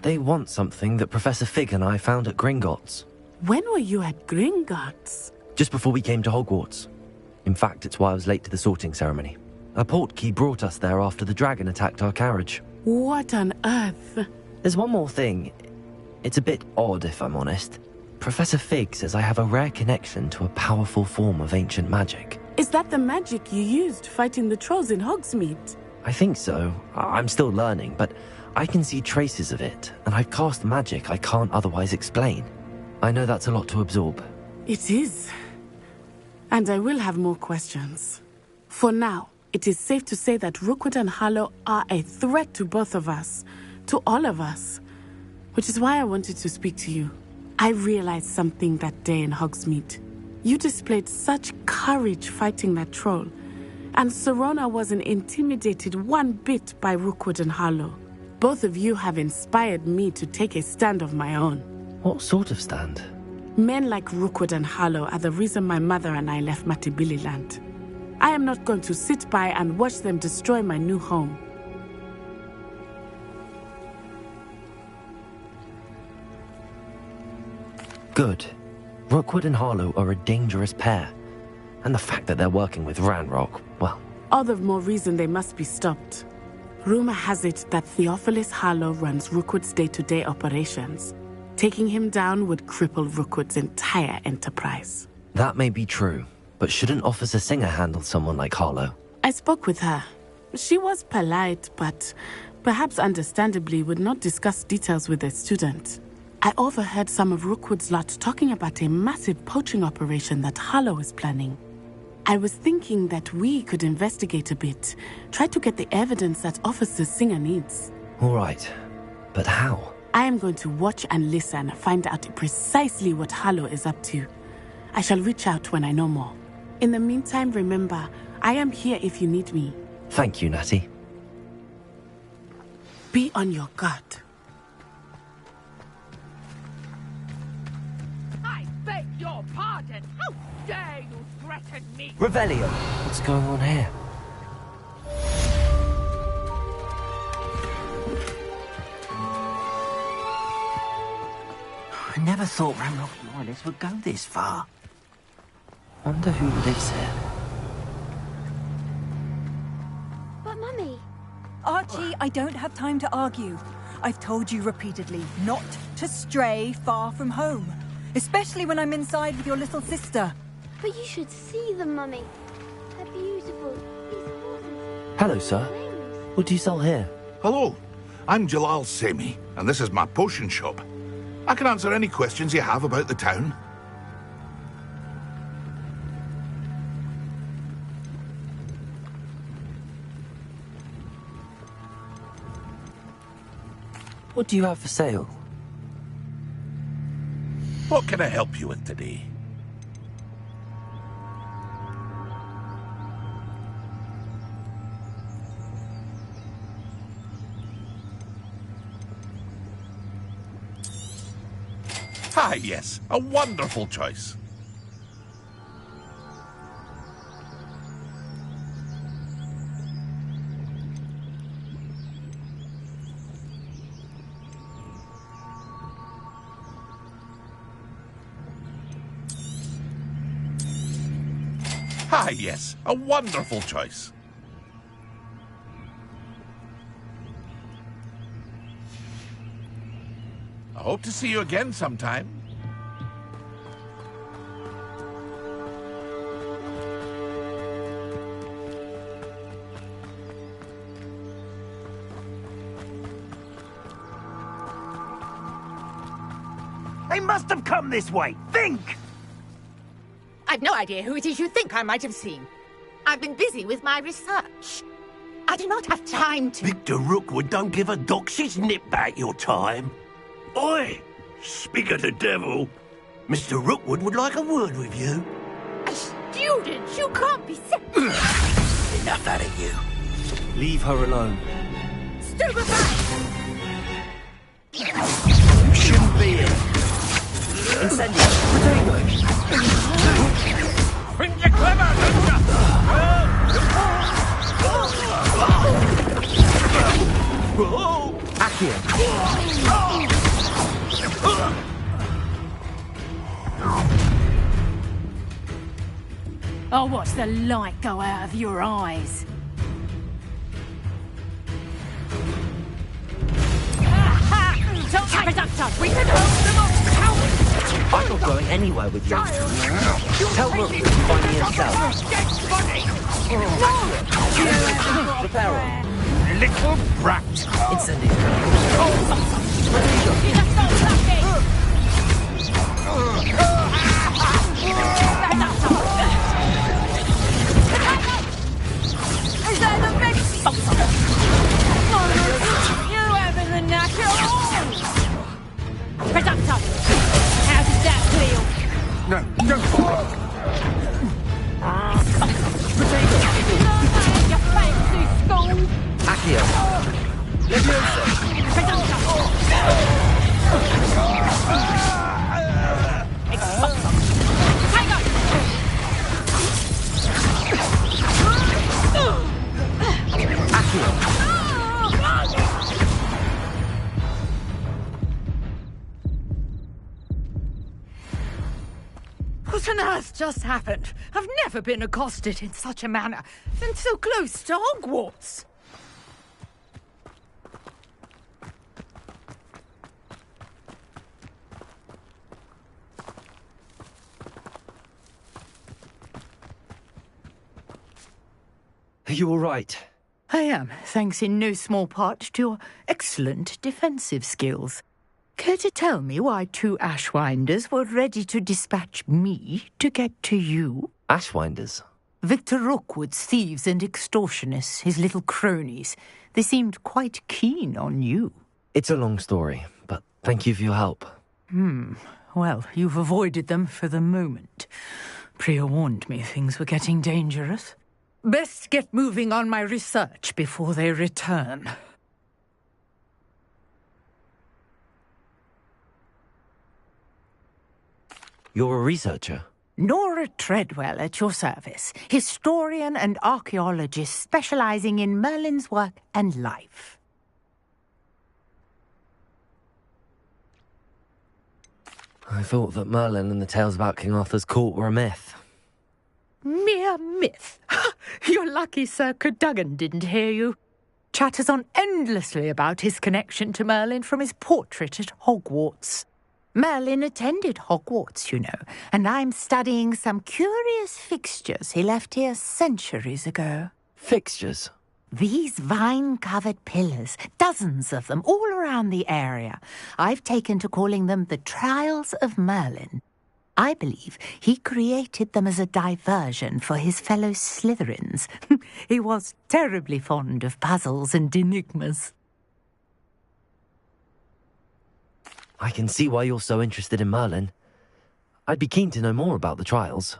They want something that Professor Fig and I found at Gringotts. When were you at Gringotts? Just before we came to Hogwarts. In fact, it's why I was late to the sorting ceremony. A portkey brought us there after the dragon attacked our carriage. What on earth? There's one more thing. It's a bit odd, if I'm honest. Professor Fig says I have a rare connection to a powerful form of ancient magic. Is that the magic you used fighting the trolls in Hogsmeade? I think so. I'm still learning, but I can see traces of it, and I've cast magic I can't otherwise explain. I know that's a lot to absorb. It is. And I will have more questions. For now, it is safe to say that Rookwood and Harlow are a threat to both of us, to all of us. Which is why I wanted to speak to you. I realized something that day in Hogsmeade. You displayed such courage fighting that troll, and Sirona wasn't intimidated one bit by Rookwood and Harlow. Both of you have inspired me to take a stand of my own. What sort of stand? Men like Rookwood and Harlow are the reason my mother and I left Matibili Land. I am not going to sit by and watch them destroy my new home. Good. Rookwood and Harlow are a dangerous pair. And the fact that they're working with Ranrock, well... All the more reason they must be stopped. Rumor has it that Theophilus Harlow runs Rookwood's day-to-day operations. Taking him down would cripple Rookwood's entire enterprise. That may be true, but shouldn't Officer Singer handle someone like Harlow? I spoke with her. She was polite, but perhaps understandably would not discuss details with a student. I overheard some of Rookwood's lot talking about a massive poaching operation that Harlow is planning. I was thinking that we could investigate a bit, try to get the evidence that Officer Singer needs. All right, but how? I am going to watch and listen, find out precisely what Harlow is up to. I shall reach out when I know more. In the meantime, remember, I am here if you need me. Thank you, Natty. Be on your guard. I beg your pardon! How dare you threaten me? Revelio! What's going on here? I never thought Ranrock Wireless would go this far. Wonder who lives here. But Mummy... Archie, I don't have time to argue. I've told you repeatedly not to stray far from home. Especially when I'm inside with your little sister. But you should see them, Mummy. They're beautiful. These horses... Hello, sir. What do you sell here? Hello, I'm Jalal Semi, and this is my potion shop. I can answer any questions you have about the town. What do you have for sale? What can I help you with today? Ah, yes, a wonderful choice. Ah, yes, a wonderful choice. I hope to see you again sometime. They must have come this way. Think! I've no idea who it is you think I might have seen. I've been busy with my research. I do not have time to... Victor Rookwood don't give a doxy's nip back your time. Oi! Speak of the devil. Mr. Rookwood would like a word with you. A student? You can't be sick. Enough out of you. Leave her alone. Stupefy! You shouldn't be here. Incendio! Potato! Think you're clever, don't you? Accio! I'll watch the light go out of your eyes. Reductor, we can hold them off, coward! I'm not going anywhere with you. Tell Rook to find me himself. Reparo. Little brat. Incendio. You just don't love me! Is that the big you having the knack at all? Reductor, how does that feel? No, don't bother. You fancy school? Accio. Leviosa. What on earth just happened? I've never been accosted in such a manner, and so close to Hogwarts. Are you all right? I am, thanks in no small part to your excellent defensive skills. Care to tell me why 2 Ashwinders were ready to dispatch me to get to you? Ashwinders? Victor Rookwood's thieves and extortionists, his little cronies. They seemed quite keen on you. It's a long story, but thank you for your help. Well, you've avoided them for the moment. Priya warned me things were getting dangerous. Best get moving on my research before they return. You're a researcher? Nora Treadwell at your service, historian and archaeologist specializing in Merlin's work and life. I thought that Merlin and the tales about King Arthur's court were a myth. Mere myth. You're lucky Sir Cadogan didn't hear you. Chatters on endlessly about his connection to Merlin from his portrait at Hogwarts. Merlin attended Hogwarts, you know, and I'm studying some curious fixtures he left here centuries ago. Fixtures? These vine-covered pillars, dozens of them, all around the area. I've taken to calling them the Trials of Merlin. I believe he created them as a diversion for his fellow Slytherins. He was terribly fond of puzzles and enigmas. I can see why you're so interested in Merlin. I'd be keen to know more about the trials.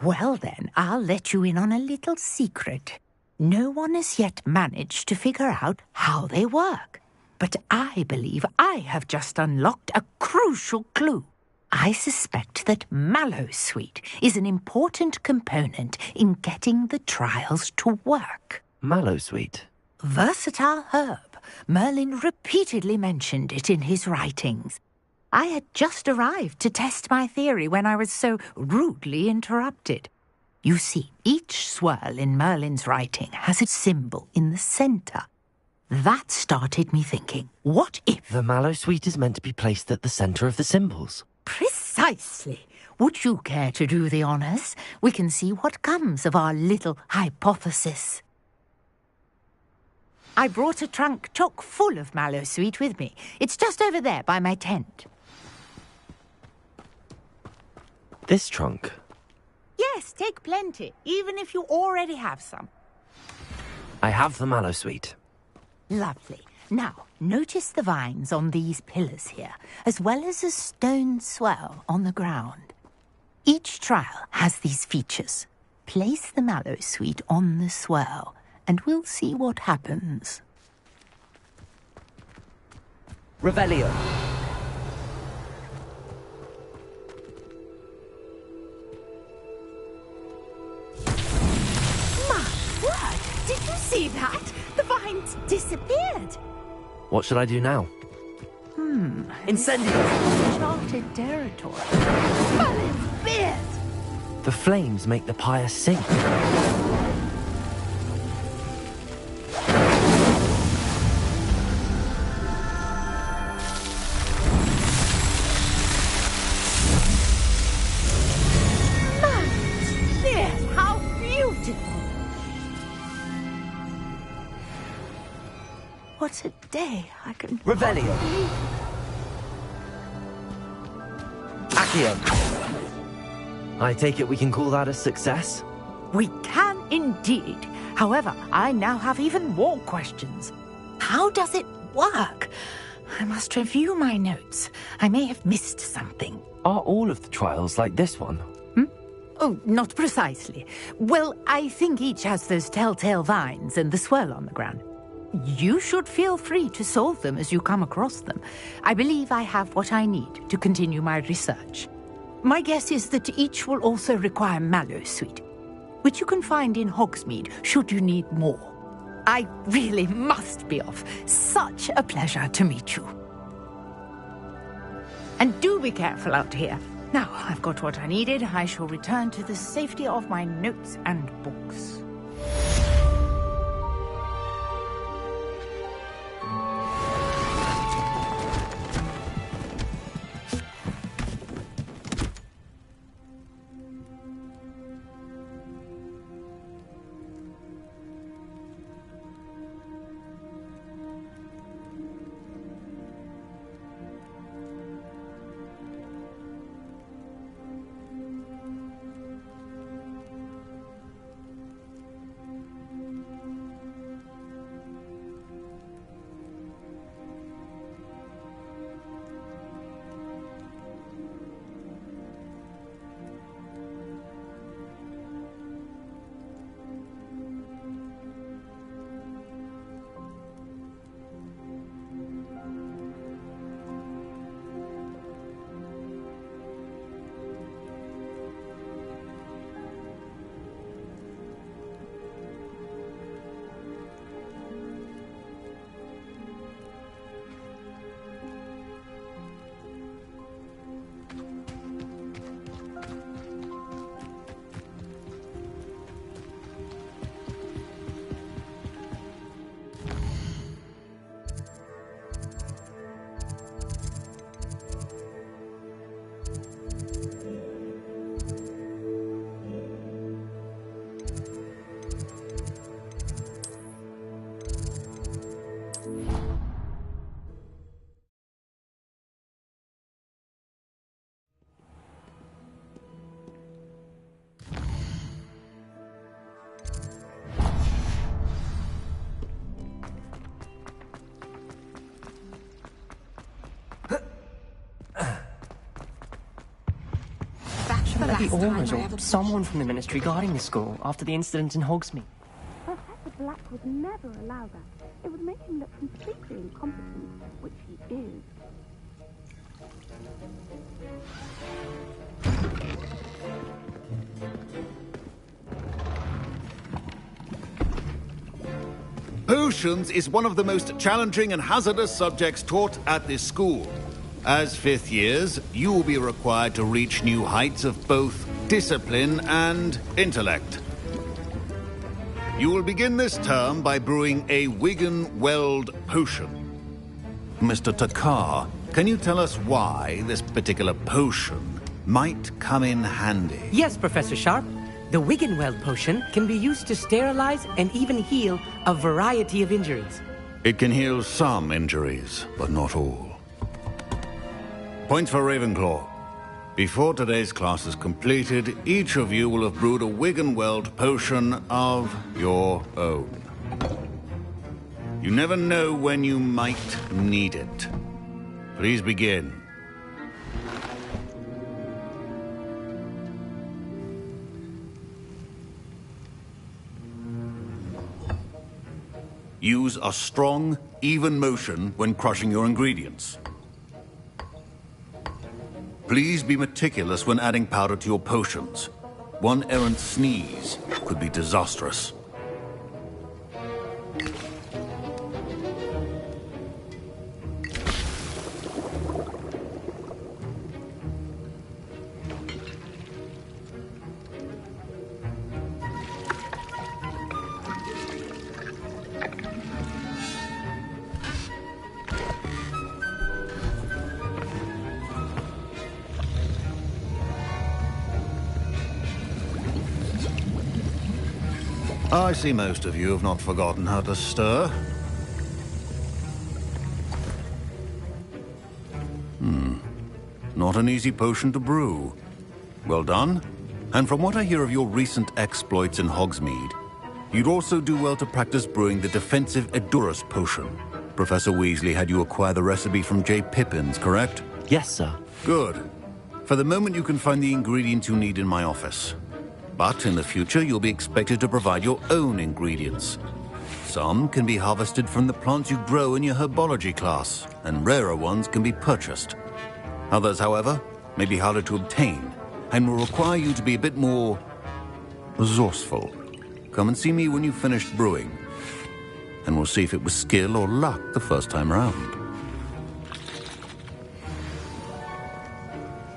Well then, I'll let you in on a little secret. No one has yet managed to figure out how they work. But I believe I have just unlocked a crucial clue. I suspect that Mallowsweet is an important component in getting the trials to work. Mallowsweet? Versatile herb. Merlin repeatedly mentioned it in his writings. I had just arrived to test my theory when I was so rudely interrupted. You see, each swirl in Merlin's writing has a symbol in the centre. That started me thinking, what if... The Mallowsweet is meant to be placed at the centre of the symbols. Precisely. Would you care to do the honours? We can see what comes of our little hypothesis. I brought a trunk chock full of Mallowsweet with me. It's just over there by my tent. This trunk? Yes, take plenty, even if you already have some. I have the Mallowsweet. Lovely. Now, notice the vines on these pillars here, as well as a stone swell on the ground. Each trial has these features. Place the Mallowsweet on the swell, and we'll see what happens. Revelio. My word! Did you see that? The vines disappeared. What should I do now? Incendio! Uncharted territory. Merlin's beard! The flames make the pyre sink. There, how beautiful! What a day. I can... Revelio. Accio. I take it we can call that a success? We can indeed. However, I now have even more questions. How does it work? I must review my notes. I may have missed something. Are all of the trials like this one? Oh, not precisely. Well, I think each has those telltale vines and the swirl on the ground. You should feel free to solve them as you come across them. I believe I have what I need to continue my research. My guess is that each will also require Mallowsweet, which you can find in Hogsmeade should you need more. I really must be off. Such a pleasure to meet you. And do be careful out here. Now I've got what I needed, I shall return to the safety of my notes and books. The Aurors or someone from the Ministry guarding the school after the incident in Hogsmeade. Professor Black would never allow that. It would make him look completely incompetent, which he is. Potions is one of the most challenging and hazardous subjects taught at this school. As fifth years, you will be required to reach new heights of both discipline and intellect. You will begin this term by brewing a Wiggenweld potion. Mr. Takar, can you tell us why this particular potion might come in handy? Yes, Professor Sharp. The Wiggenweld potion can be used to sterilize and even heal a variety of injuries. It can heal some injuries, but not all. Points for Ravenclaw. Before today's class is completed, each of you will have brewed a Wiggenweld potion of your own. You never know when you might need it. Please begin. Use a strong, even motion when crushing your ingredients. Please be meticulous when adding powder to your potions. One errant sneeze could be disastrous. I see most of you have not forgotten how to stir. Not an easy potion to brew. Well done. And from what I hear of your recent exploits in Hogsmeade, you'd also do well to practice brewing the defensive Edurus potion. Professor Weasley had you acquire the recipe from J. Pippins, correct? Yes, sir. Good. For the moment, you can find the ingredients you need in my office. But in the future, you'll be expected to provide your own ingredients. Some can be harvested from the plants you grow in your herbology class, and rarer ones can be purchased. Others, however, may be harder to obtain, and will require you to be a bit more resourceful. Come and see me when you've finished brewing, and we'll see if it was skill or luck the first time round.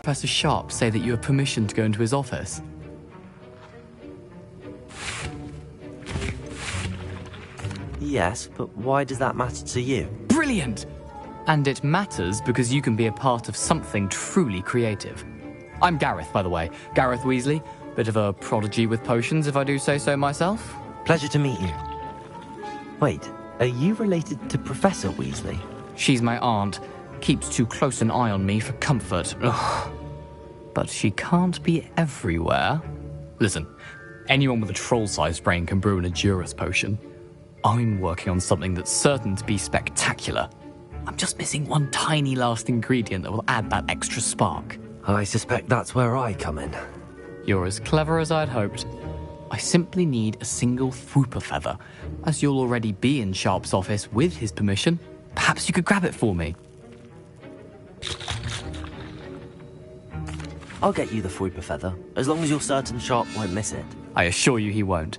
Professor Sharp say that you have permission to go into his office. Yes, but why does that matter to you? Brilliant! And it matters because you can be a part of something truly creative. I'm Gareth, by the way. Gareth Weasley. Bit of a prodigy with potions, if I do say so myself. Pleasure to meet you. Wait, are you related to Professor Weasley? She's my aunt. Keeps too close an eye on me for comfort. Ugh. But she can't be everywhere. Listen, anyone with a troll-sized brain can brew an Edurus potion. I'm working on something that's certain to be spectacular. I'm just missing one tiny last ingredient that will add that extra spark. I suspect that's where I come in. You're as clever as I'd hoped. I simply need a single Fwooper feather. As you'll already be in Sharp's office with his permission, perhaps you could grab it for me. I'll get you the Fwooper feather, as long as you're certain Sharp won't miss it. I assure you he won't.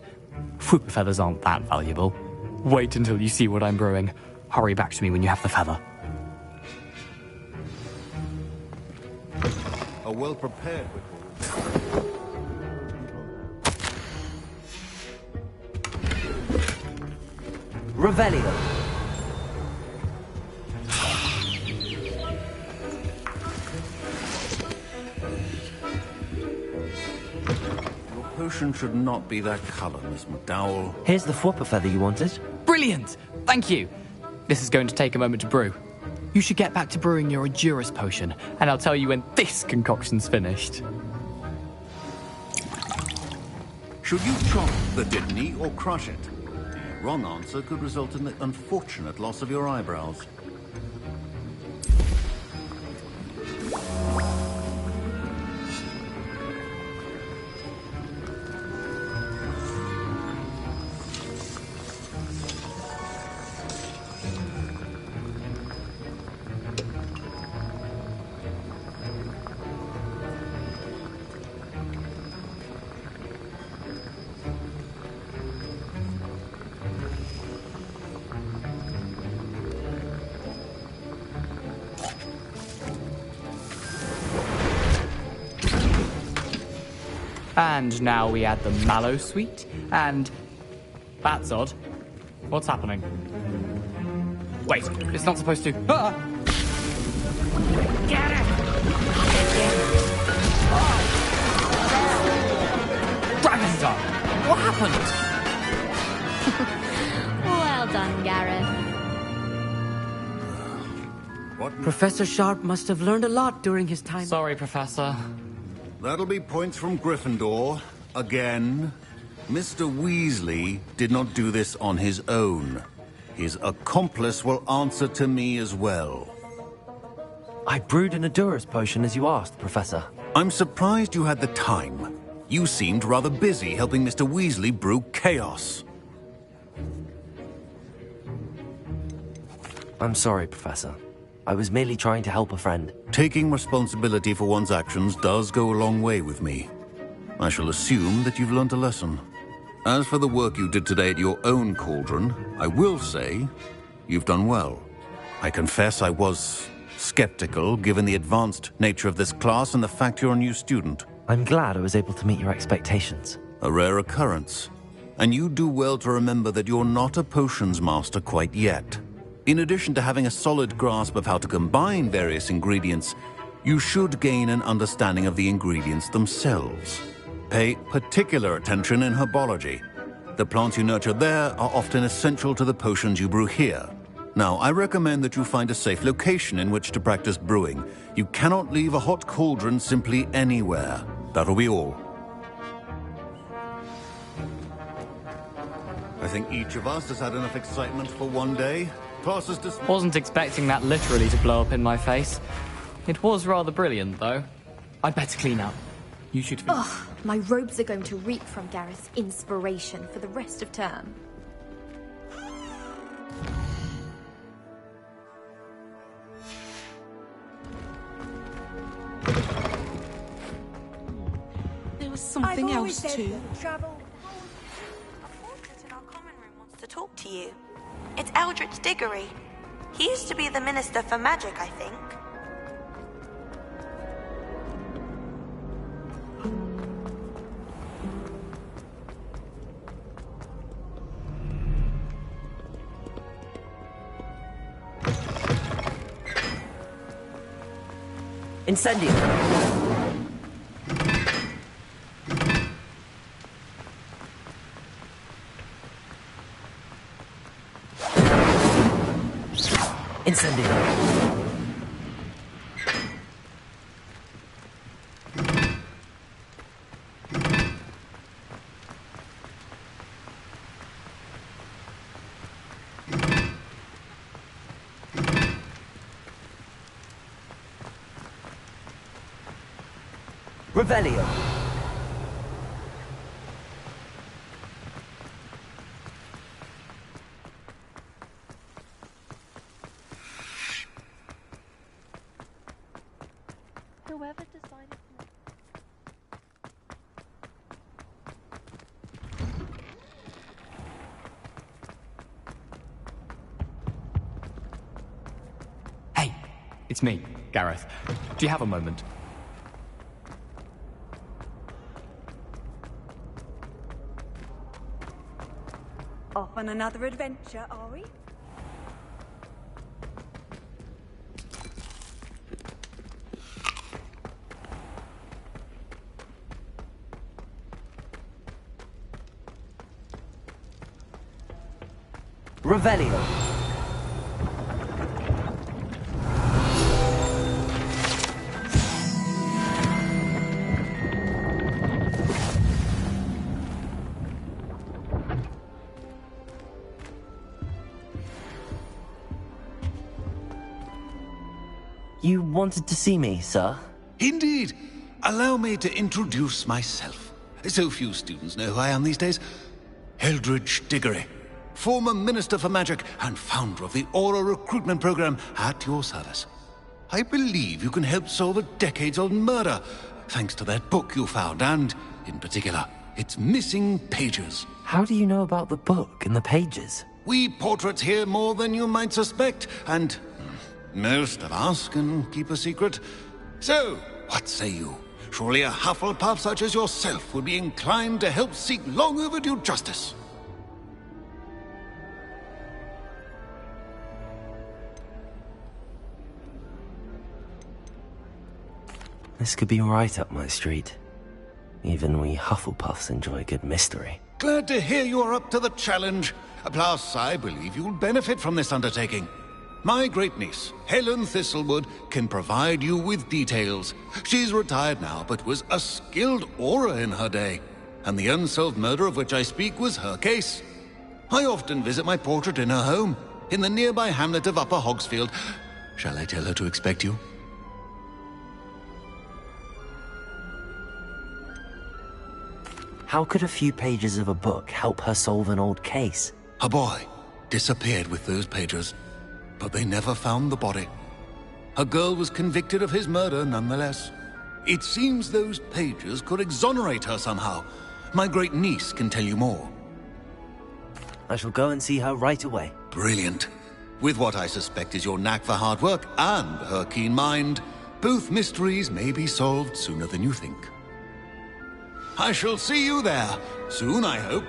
Fwooper feathers aren't that valuable. Wait until you see what I'm brewing. Hurry back to me when you have the feather. A well-prepared Revelio. Your potion should not be that color, Miss McDowell. Here's the Fwooper feather you wanted. Brilliant! Thank you! This is going to take a moment to brew. You should get back to brewing your Edurus potion, and I'll tell you when this concoction's finished. Should you chop the Dittany or crush it? The wrong answer could result in the unfortunate loss of your eyebrows. And now we add the mallow sweet, and... That's odd. What's happening? Wait, it's not supposed to... Ah! Get it! Dragonstar! What happened? Well done, Gareth. Professor Sharp must have learned a lot during his time. Sorry, Professor. That'll be points from Gryffindor. Again. Mr. Weasley did not do this on his own. His accomplice will answer to me as well. I brewed an Edurus potion as you asked, Professor. I'm surprised you had the time. You seemed rather busy helping Mr. Weasley brew chaos. I'm sorry, Professor. I was merely trying to help a friend. Taking responsibility for one's actions does go a long way with me. I shall assume that you've learnt a lesson. As for the work you did today at your own cauldron, I will say you've done well. I confess I was skeptical, given the advanced nature of this class and the fact you're a new student. I'm glad I was able to meet your expectations. A rare occurrence. And you do well to remember that you're not a potions master quite yet. In addition to having a solid grasp of how to combine various ingredients, you should gain an understanding of the ingredients themselves. Pay particular attention in herbology. The plants you nurture there are often essential to the potions you brew here. Now, I recommend that you find a safe location in which to practice brewing. You cannot leave a hot cauldron simply anywhere. That'll be all. I think each of us has had enough excitement for one day. Class is dismissed. Wasn't expecting that literally to blow up in my face. It was rather brilliant, though. I'd better clean up. You should... Ugh, my robes are going to reek from Gareth's inspiration for the rest of term. There was something else too. To talk to you. It's Eldritch Diggory. He used to be the Minister for Magic, I think. Incendio! Incendio! Revelio! Whoever decided to... Hey, it's me, Gareth. Do you have a moment? Off on another adventure, are we? Revelio! You wanted to see me, sir? Indeed. Allow me to introduce myself. So few students know who I am these days. Eldritch Diggory, former Minister for Magic and founder of the Aura recruitment program, at your service. I believe you can help solve a decades-old murder, thanks to that book you found, and, in particular, its missing pages. How do you know about the book and the pages? We portraits hear more than you might suspect, and most of us can keep a secret. So, what say you? Surely a Hufflepuff such as yourself would be inclined to help seek long overdue justice. This could be right up my street. Even we Hufflepuffs enjoy good mystery. Glad to hear you are up to the challenge. Plus, I believe you'll benefit from this undertaking. My great-niece, Helen Thistlewood, can provide you with details. She's retired now, but was a skilled aura in her day. And the unsolved murder of which I speak was her case. I often visit my portrait in her home, in the nearby hamlet of Upper Hogsfield. Shall I tell her to expect you? How could a few pages of a book help her solve an old case? A boy disappeared with those pages, but they never found the body. A girl was convicted of his murder nonetheless. It seems those pages could exonerate her somehow. My great-niece can tell you more. I shall go and see her right away. Brilliant. With what I suspect is your knack for hard work and her keen mind, both mysteries may be solved sooner than you think. I shall see you there, soon I hope.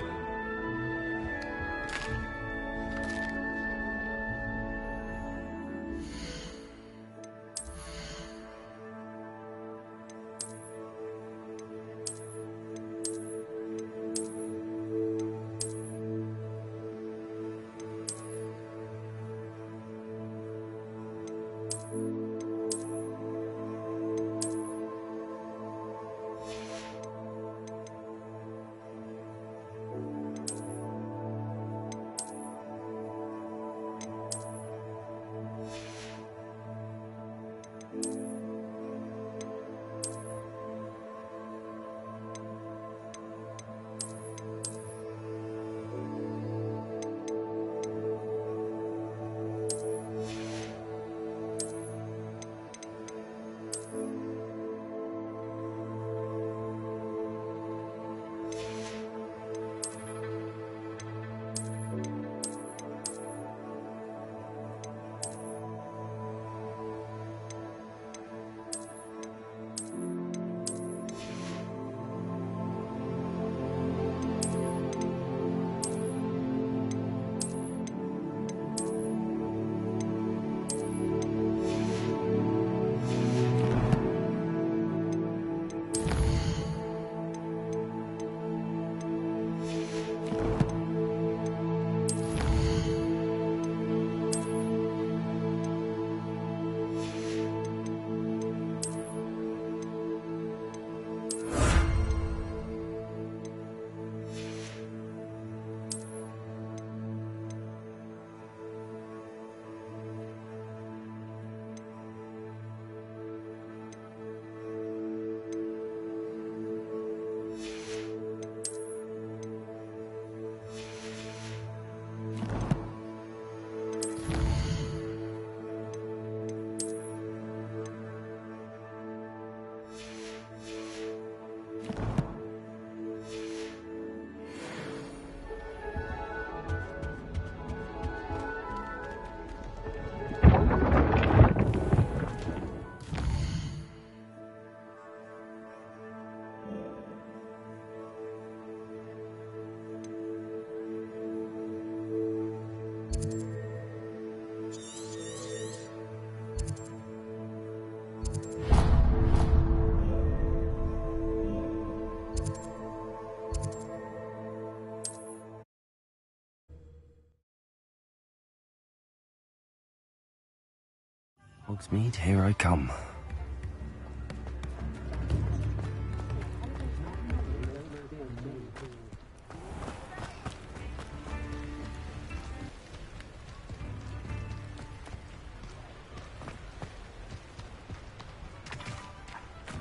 Hogsmeade, here I come.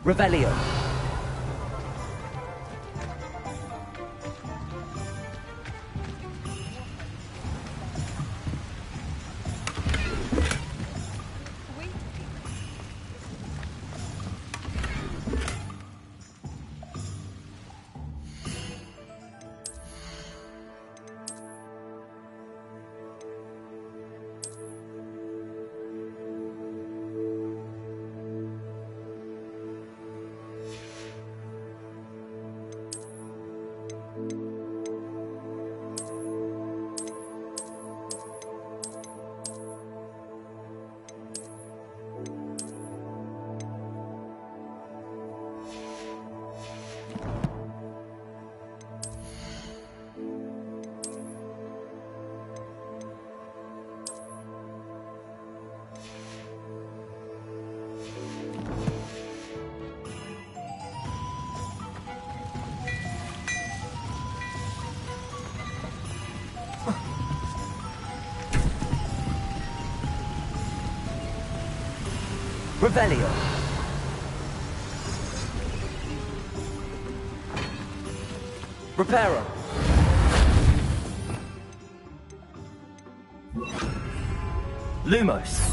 Revelio. Revelio. Reparo. Lumos.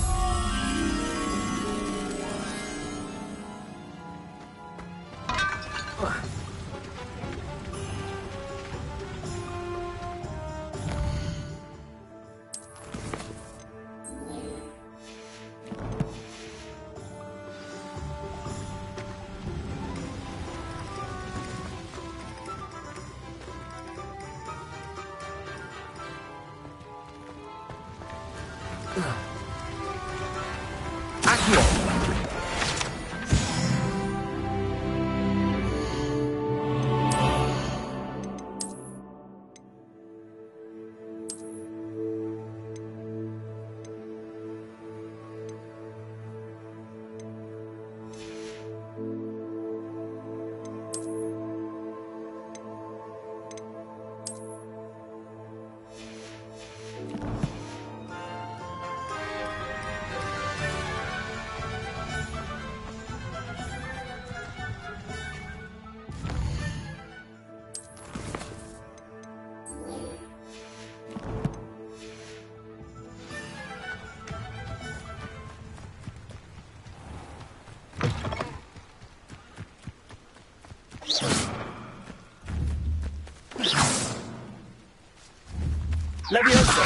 Leviosa.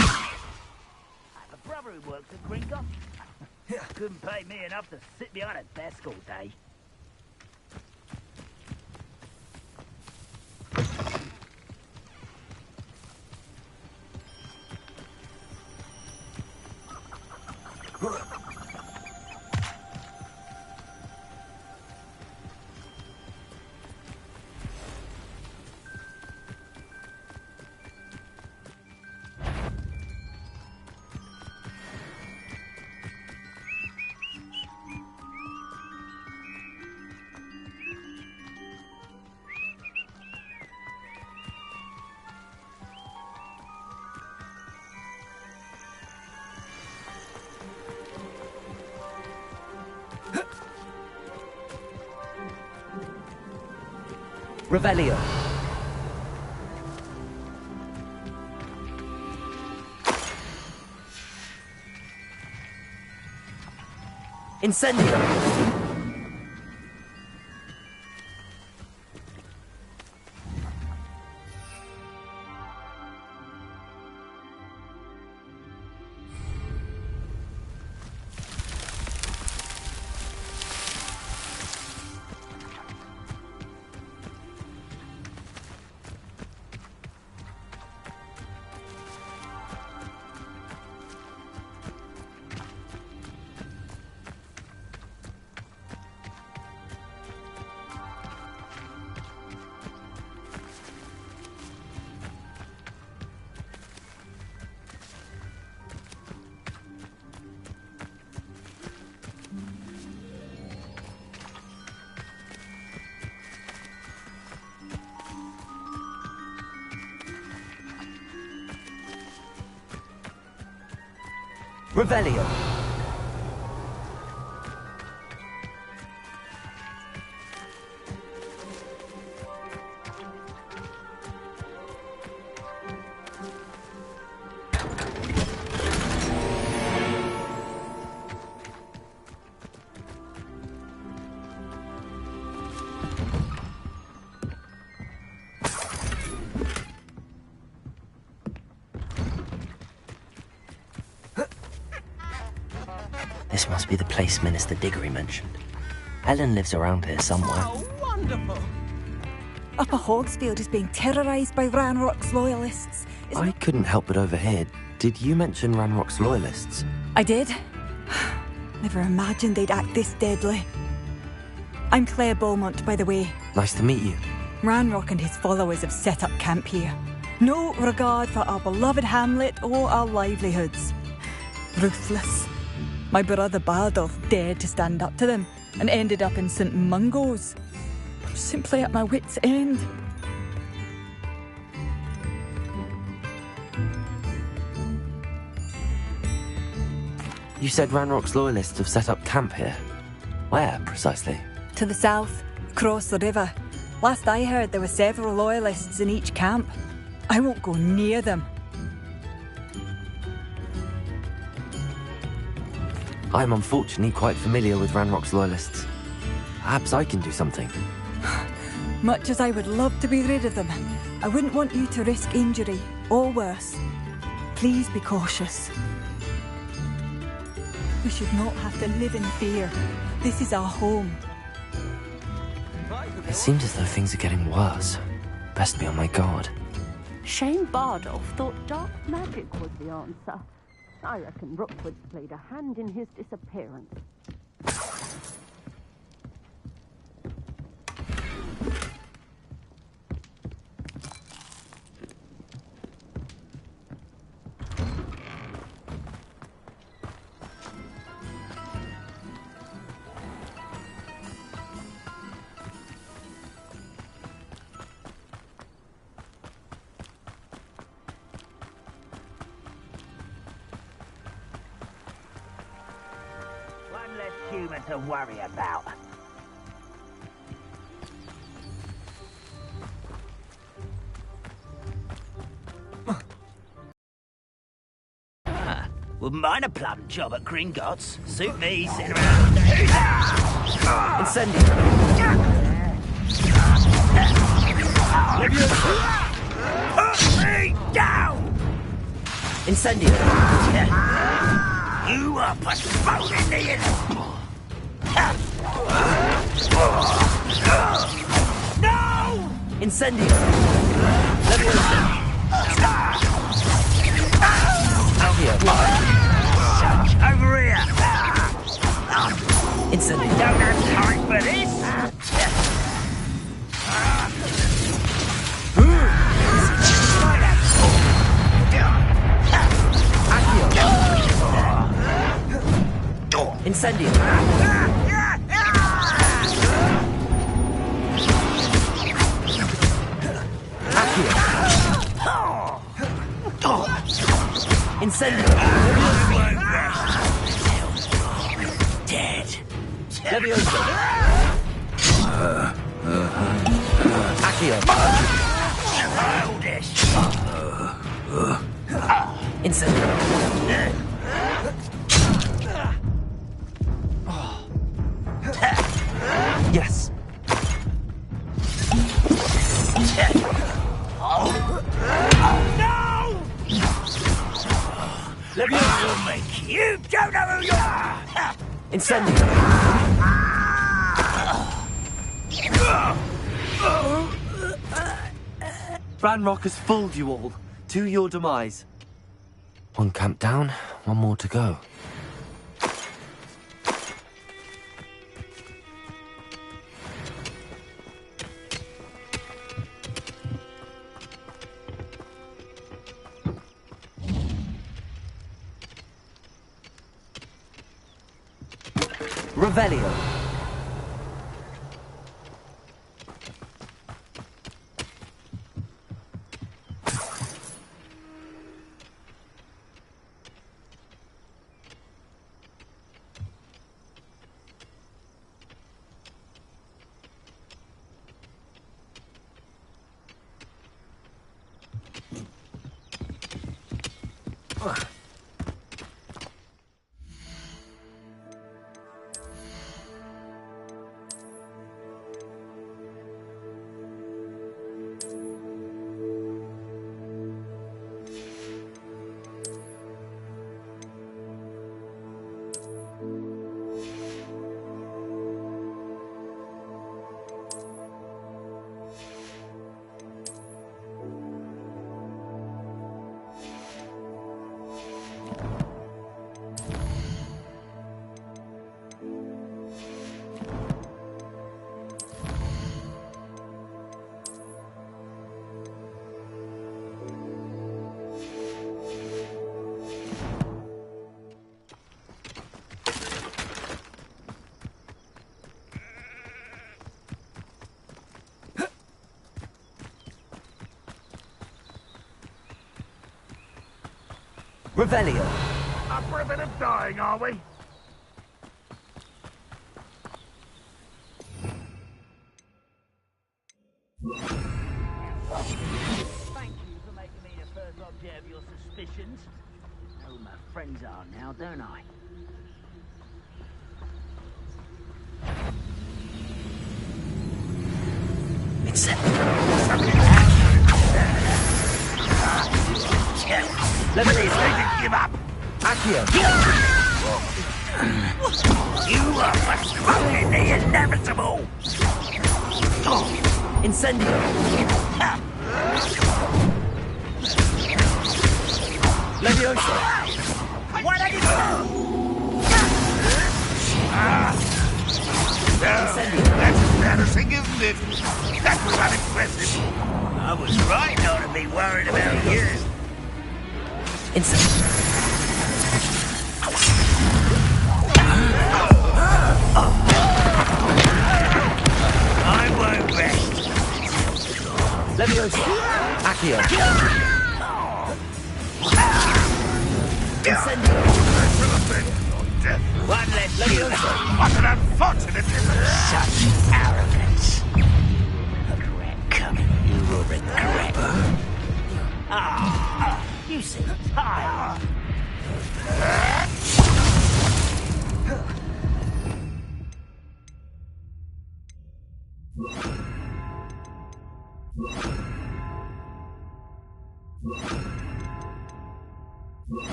I have a brother who works at Gringotts. Couldn't pay me enough to sit behind a desk all day. Revelio. Incendio. Revelio. This must be the place Minister Diggory mentioned. Helen lives around here somewhere. Oh, wonderful! Upper Hogsfield is being terrorised by Ranrock's loyalists. I couldn't help but overhear. Did you mention Ranrock's loyalists? I did. Never imagined they'd act this deadly. I'm Claire Beaumont, by the way. Nice to meet you. Ranrock and his followers have set up camp here. No regard for our beloved hamlet or our livelihoods. Ruthless. My brother Bardolph dared to stand up to them and ended up in St. Mungo's. I'm simply at my wit's end. You said Ranrock's loyalists have set up camp here. Where, precisely? To the south, across the river. Last I heard, there were several loyalists in each camp. I won't go near them. I'm unfortunately quite familiar with Ranrock's loyalists. Perhaps I can do something. Much as I would love to be rid of them, I wouldn't want you to risk injury, or worse. Please be cautious. We should not have to live in fear. This is our home. It seems as though things are getting worse. Best be on my guard. Shane Bardolph thought dark magic was the answer. I reckon Rookwood played a hand in his disappearance. Human to worry about. Wouldn't mind a plum job at Gringotts. Suit me, sitting around. Incendio. Put me down! Incendio. You are postponing the No! Incendio. Over here! Incendio. Don't have time for this! Incendio. Incendio. Dead. Leviosa. Accio. Childish. Incendio. Yes. No! Leviosa. Make you don't know who you are. Incendio. Ranrock has fooled you all. To your demise. One camp down, one more to go. Revelio. Revelio. Up for a bit of dying, are we? Thank you for making me the first object of your suspicions. I know who my friends are now, don't I? It's it. Please give up. Accio. You are postponing the inevitable. Incendio. Leviosa. What are you Incendio. That's embarrassing, isn't it? That was unimpressive. I was right not to be worried about you. Incendio. I won't rest. Leviosa. Accio. Incendio. One less Leviosa. What an unfortunate such arrogance. Regret coming. You will regret. You seem tired.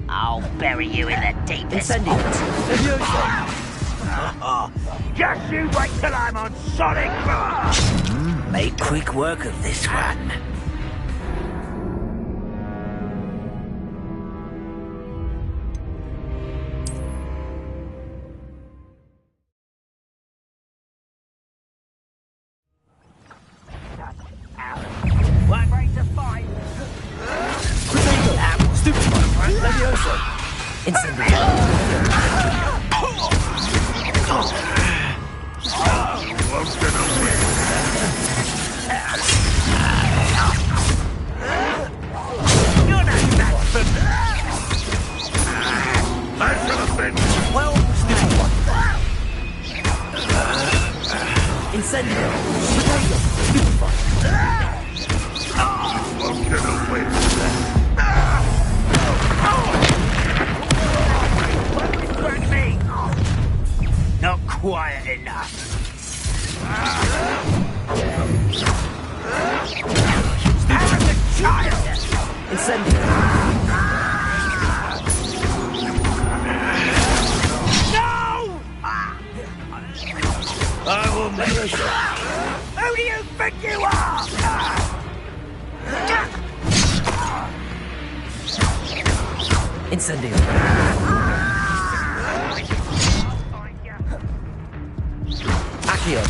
I'll bury you in the deepest pit. Just you wait till I'm on solid ground. Make quick work of this one. One break to fight. Stupid. Leviosa. Incendio. Won't get away. You're not that for me. I should have been. Well, stupid one. Incendio. Stupid one. Won't get away. Me. Not quiet enough. Stupid child! Incendio. No! I will make sure. Who do you think you are? Incendio. Accio.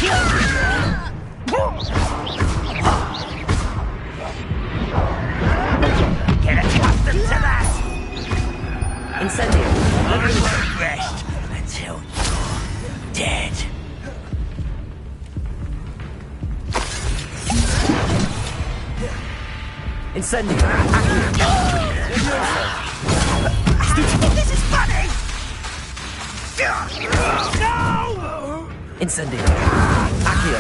Get accustomed to that. Incendio. I won't rest until you're dead. Incendio. Accio. This is funny! No! Incendio. Accio.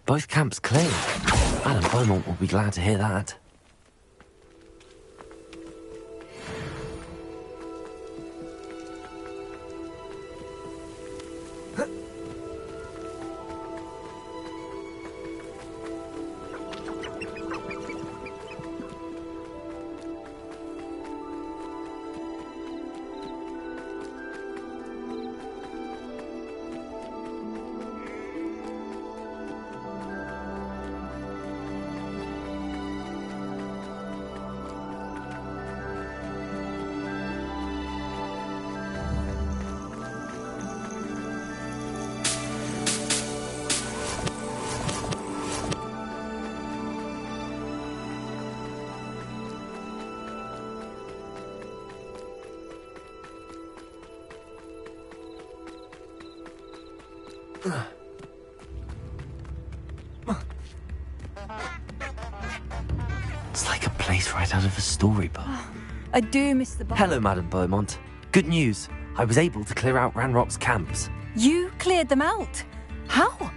Both camps cleared. Madame Beaumont will be glad to hear that. It's like a place right out of a storybook. I do miss the bar. Hello, Madame Beaumont. Good news. I was able to clear out Ranrock's camps. You cleared them out? How?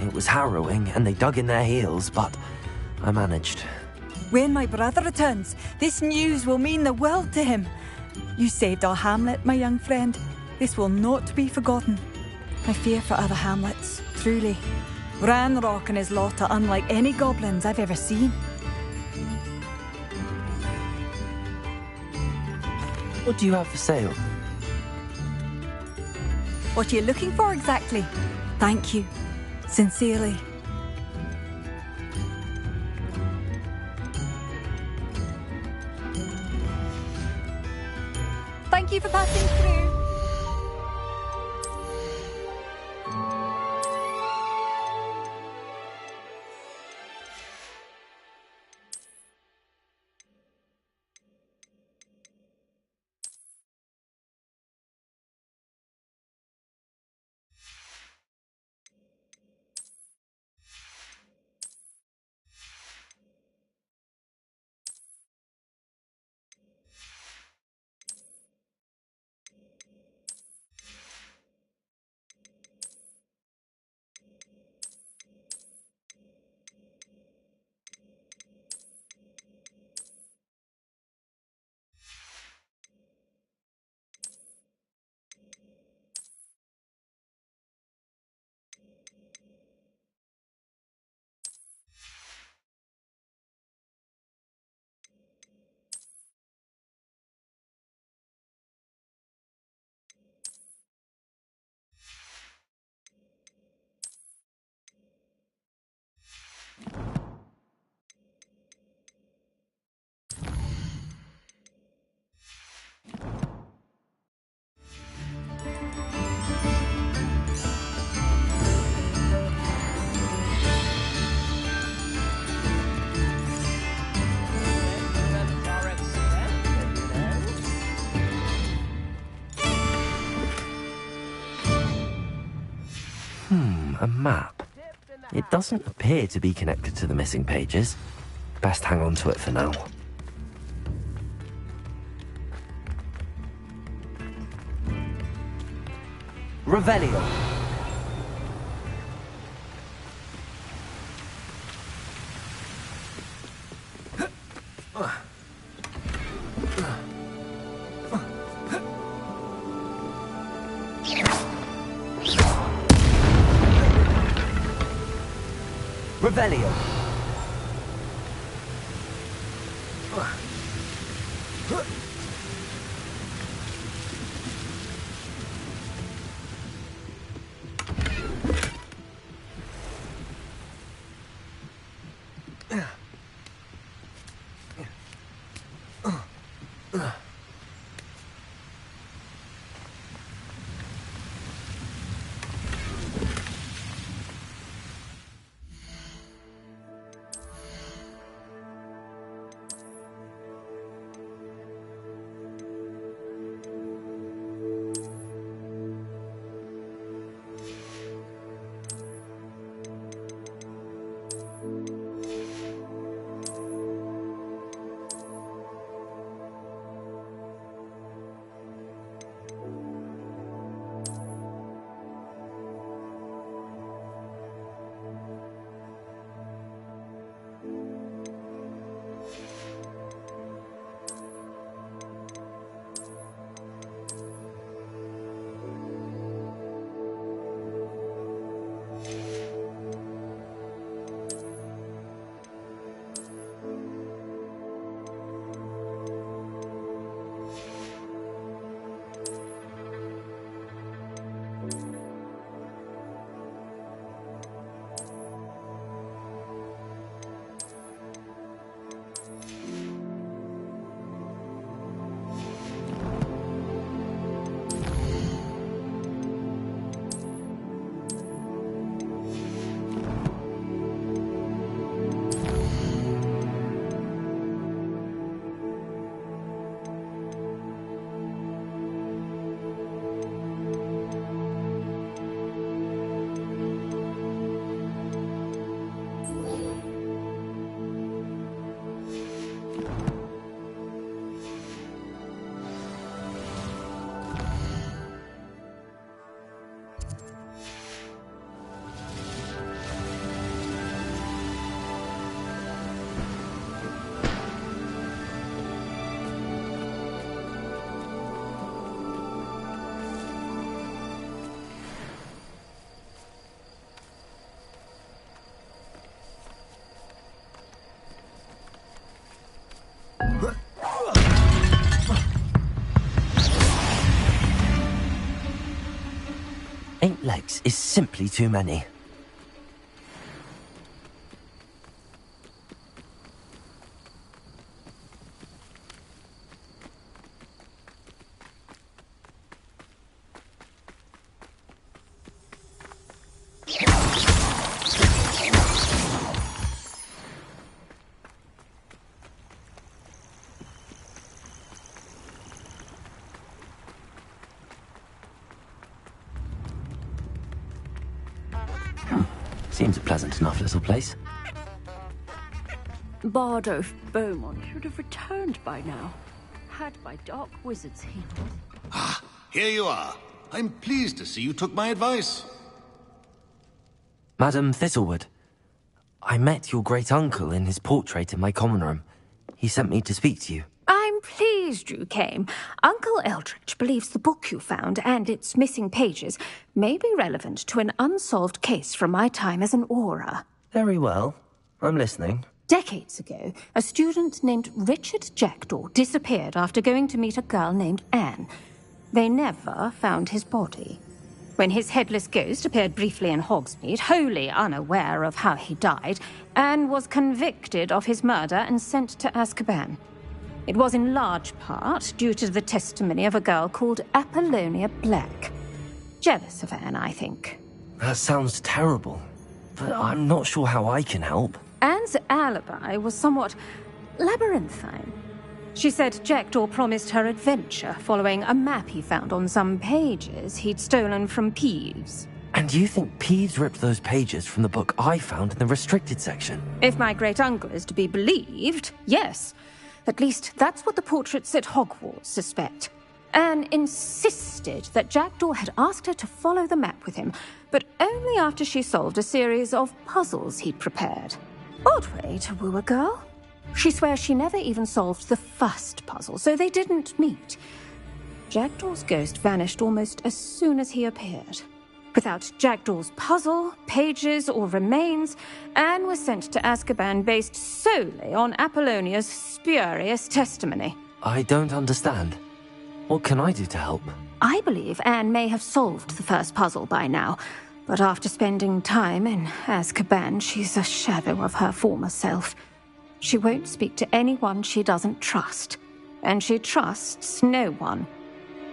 It was harrowing, and they dug in their heels, but I managed. When my brother returns, this news will mean the world to him. You saved our hamlet, my young friend. This will not be forgotten. I fear for other hamlets, truly. Ranrock and his lot are unlike any goblins I've ever seen. What do you have for sale? What are you looking for exactly? Thank you. Sincerely. Thank you for passing through. A map. It doesn't appear to be connected to the missing pages. Best hang on to it for now. Revelio. Revelio. suspects is simply too many. Seems a pleasant enough little place. Bardolph Beaumont should have returned by now. Had by dark wizards he was. Here you are. I'm pleased to see you took my advice. Madam Thistlewood, I met your great-uncle in his portrait in my common room. He sent me to speak to you. I'm pleased you came. Uncle Eldritch believes the book you found and its missing pages may be relevant to an unsolved case from my time as an Auror. Very well. I'm listening. Decades ago, a student named Richard Jackdaw disappeared after going to meet a girl named Anne. They never found his body. When his headless ghost appeared briefly in Hogsmeade, wholly unaware of how he died, Anne was convicted of his murder and sent to Azkaban. It was in large part due to the testimony of a girl called Apollonia Black. Jealous of Anne, I think. That sounds terrible, but I'm not sure how I can help. Anne's alibi was somewhat labyrinthine. She said Jackdaw promised her adventure following a map he found on some pages he'd stolen from Peeves. And you think Peeves ripped those pages from the book I found in the restricted section? If my great-uncle is to be believed, yes. At least that's what the portraits at Hogwarts suspect. Anne insisted that Jackdaw had asked her to follow the map with him, but only after she solved a series of puzzles he'd prepared. Odd way to woo a girl. She swears she never even solved the first puzzle, so they didn't meet. Jackdaw's ghost vanished almost as soon as he appeared. Without Jackdaw's puzzle, pages, or remains, Anne was sent to Azkaban based solely on Apollonia's spurious testimony. I don't understand. What can I do to help? I believe Anne may have solved the first puzzle by now, but after spending time in Azkaban, she's a shadow of her former self. She won't speak to anyone she doesn't trust, and she trusts no one.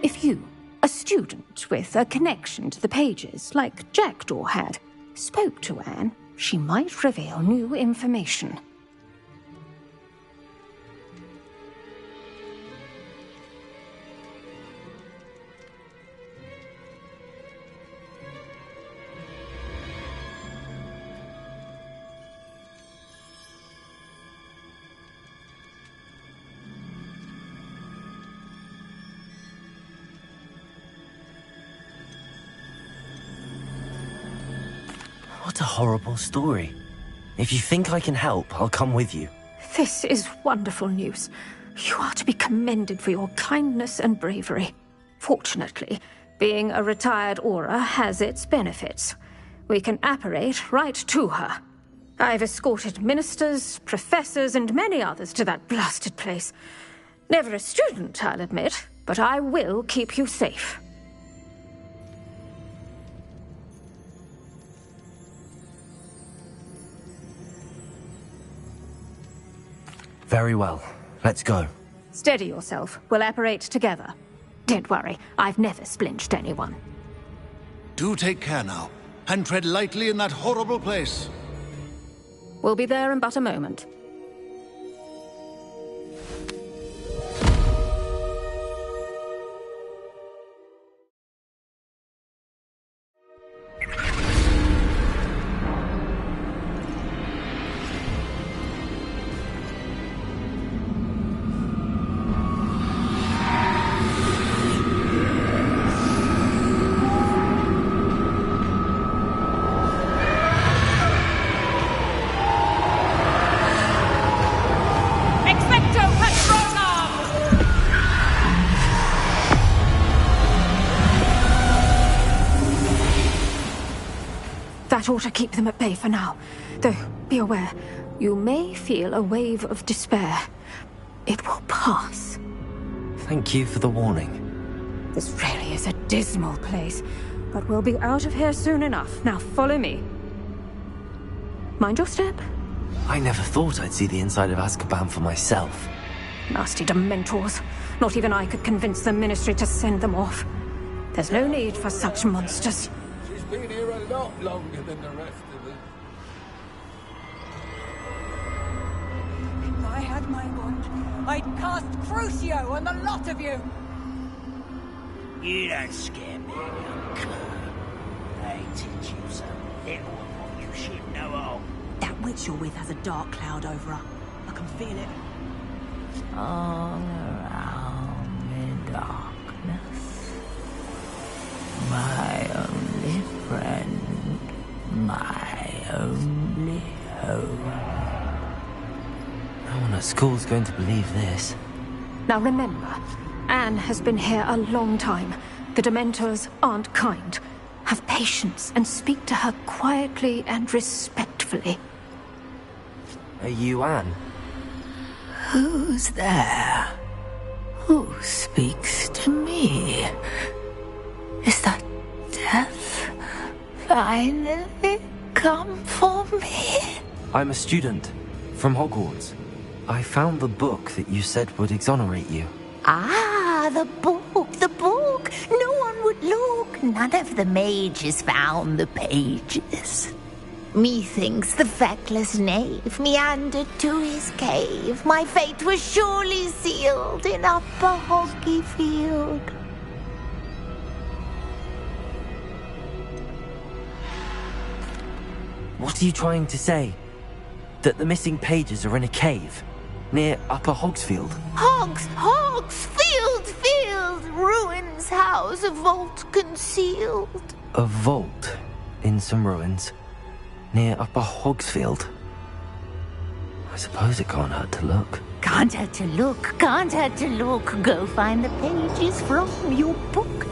If you, a student with a connection to the pages, like Jackdaw had, spoke to Anne, she might reveal new information. What a horrible story. If you think I can help, I'll come with you. This is wonderful news. You are to be commended for your kindness and bravery. Fortunately, being a retired Auror has its benefits. We can apparate right to her. I've escorted ministers, professors, and many others to that blasted place. Never a student, I'll admit, but I will keep you safe. Very well. Let's go. Steady yourself. We'll apparate together. Don't worry, I've never splinched anyone. Do take care now, and tread lightly in that horrible place. We'll be there in but a moment. That ought to keep them at bay for now. Though, be aware, you may feel a wave of despair. It will pass. Thank you for the warning. This really is a dismal place. But we'll be out of here soon enough. Now follow me. Mind your step. I never thought I'd see the inside of Azkaban for myself. Nasty Dementors. Not even I could convince the Ministry to send them off. There's no need for such monsters. She's been here a lot longer than the rest of us. If I had my wand, I'd cast Crucio on the lot of you! You don't scare me, young cur. They teach you some little of what you should know of. That witch you're with has a dark cloud over her. I can feel it. All around me darkness. My only friend, my only hope. No one at school's going to believe this. Now remember, Anne has been here a long time. The Dementors aren't kind. Have patience and speak to her quietly and respectfully. Are you Anne? Who's there? Who speaks to me? Is that death finally come for me? I'm a student from Hogwarts. I found the book that you said would exonerate you. Ah, the book, the book. No one would look. None of the mages found the pages. Methinks the feckless knave meandered to his cave. My fate was surely sealed in Upper Hoggyfield. What are you trying to say? That the missing pages are in a cave near Upper Hogsfield? Field, ruins house, a vault concealed. A vault in some ruins near Upper Hogsfield. I suppose it can't hurt to look. Can't hurt to look, can't hurt to look. Go find the pages from your book.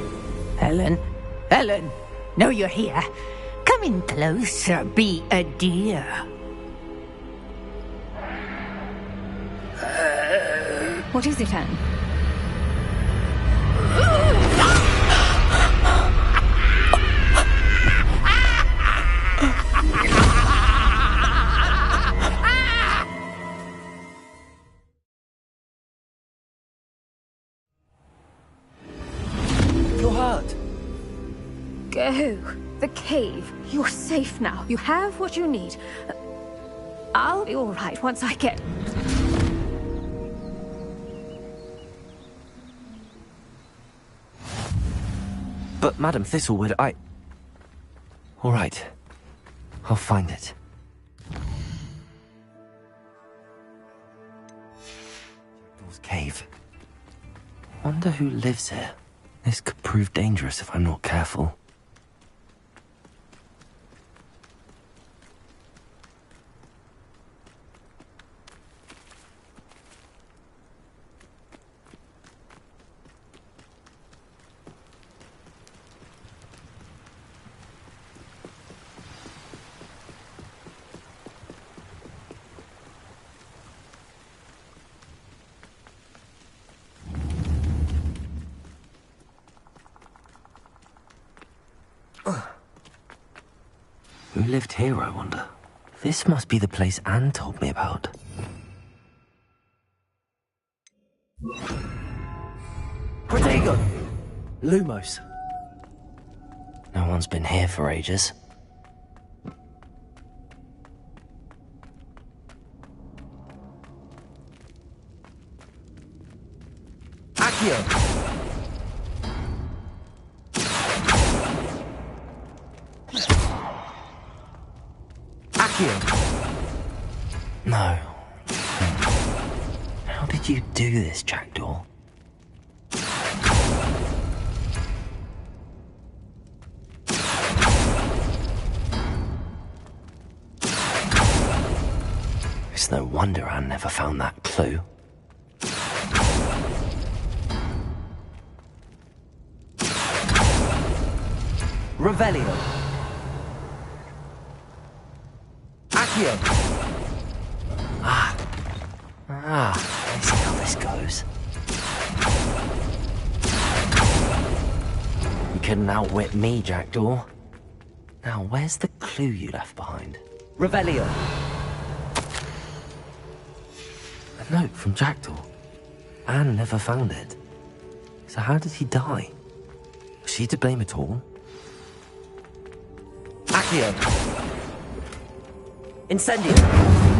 Helen, know you're here. Come in closer, be a dear. What is it, Anne? You're hurt. Go. The cave. You're safe now. You have what you need. I'll be all right once I get... But Madam Thistlewood, all right. I'll find it. Jackdaw's cave. Wonder who lives here. This could prove dangerous if I'm not careful. Who lived here, I wonder? This must be the place Anne told me about. Protego! Lumos. No one's been here for ages. Accio! No. How did you do this, Jackdaw? It's no wonder Anne never found that clue. Revelio. Accio. I see how this goes. You couldn't outwit me, Jackdaw. Now, where's the clue you left behind? Revelio. A note from Jackdaw. Anne never found it. So how did he die? Was she to blame at all? Accio. Incendio.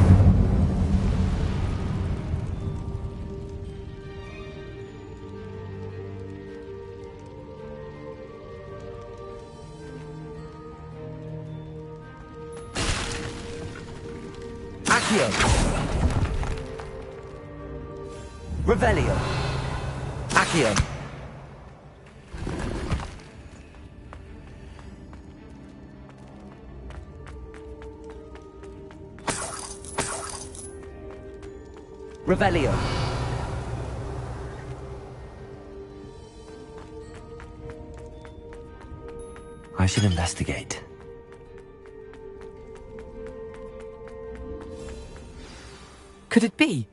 Accio. Revelio. Accio. Revelio. I should investigate. Could it be?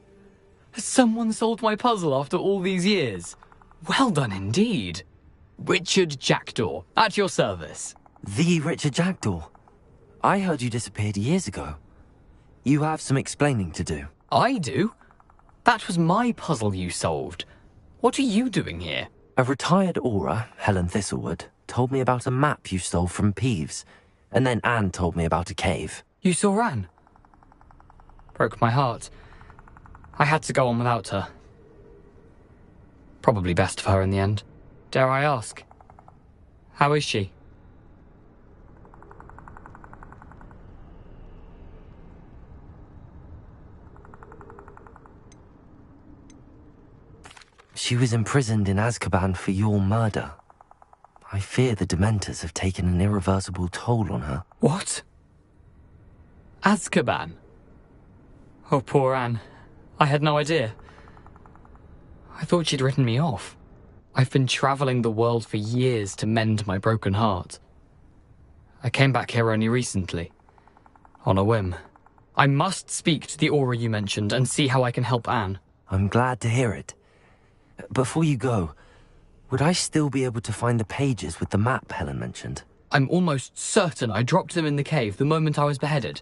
Has someone solved my puzzle after all these years? Well done indeed. Richard Jackdaw, at your service. The Richard Jackdaw? I heard you disappeared years ago. You have some explaining to do. I do? That was my puzzle you solved. What are you doing here? A retired Aura, Helen Thistlewood, told me about a map you stole from Peeves, and then Anne told me about a cave. You saw Anne? Broke my heart. I had to go on without her. Probably best for her in the end. Dare I ask? How is she? She was imprisoned in Azkaban for your murder. I fear the Dementors have taken an irreversible toll on her. What? Azkaban? Oh, poor Anne. I had no idea. I thought she'd written me off. I've been travelling the world for years to mend my broken heart. I came back here only recently. On a whim. I must speak to the Aura you mentioned and see how I can help Anne. I'm glad to hear it. Before you go, would I still be able to find the pages with the map Helen mentioned? I'm almost certain I dropped them in the cave the moment I was beheaded.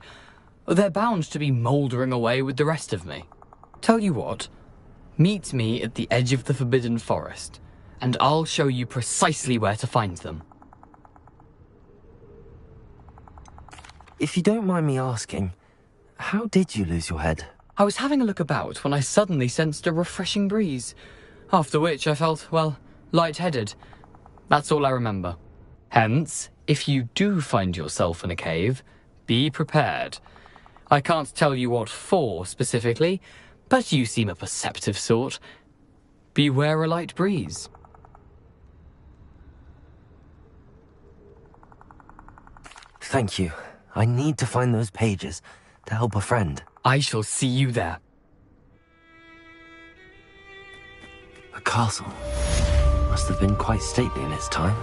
They're bound to be mouldering away with the rest of me. Tell you what, meet me at the edge of the Forbidden Forest, and I'll show you precisely where to find them. If you don't mind me asking, how did you lose your head? I was having a look about when I suddenly sensed a refreshing breeze, after which I felt, well, lightheaded. That's all I remember. Hence, if you do find yourself in a cave, be prepared. I can't tell you what for specifically, but you seem a perceptive sort. Beware a light breeze. Thank you. I need to find those pages to help a friend. I shall see you there. A castle. Must have been quite stately in its time.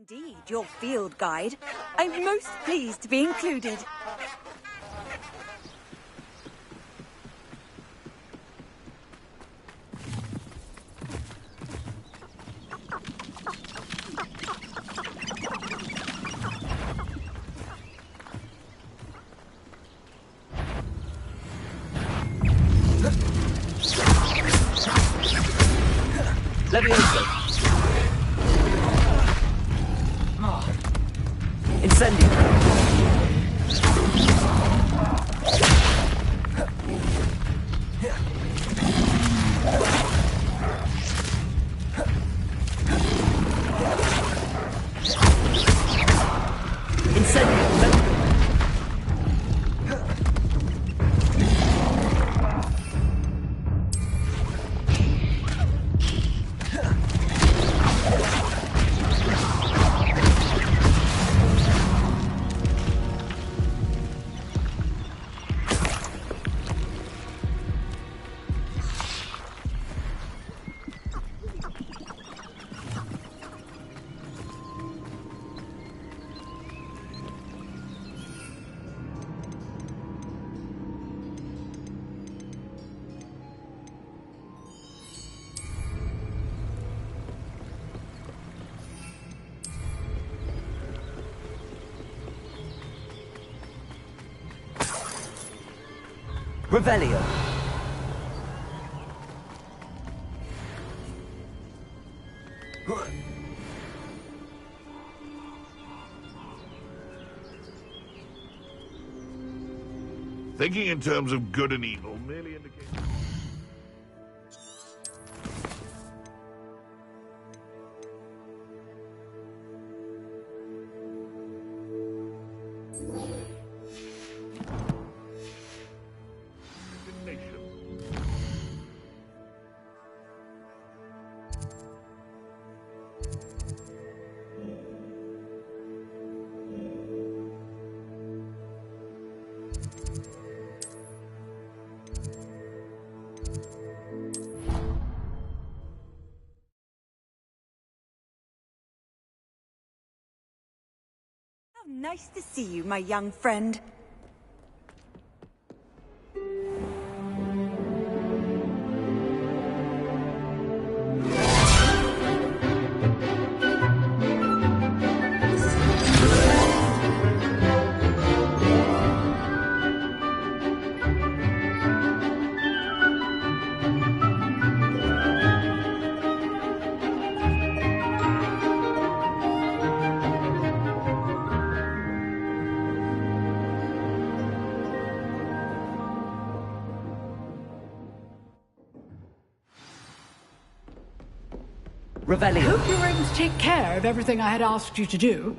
Indeed, your field guide. I'm most pleased to be included. Levioso. Incendio. Incendio. Revelio. Thinking in terms of good and evil merely indicates... Nice to see you, my young friend. Revelio. I hope you were able to take care of everything I had asked you to do.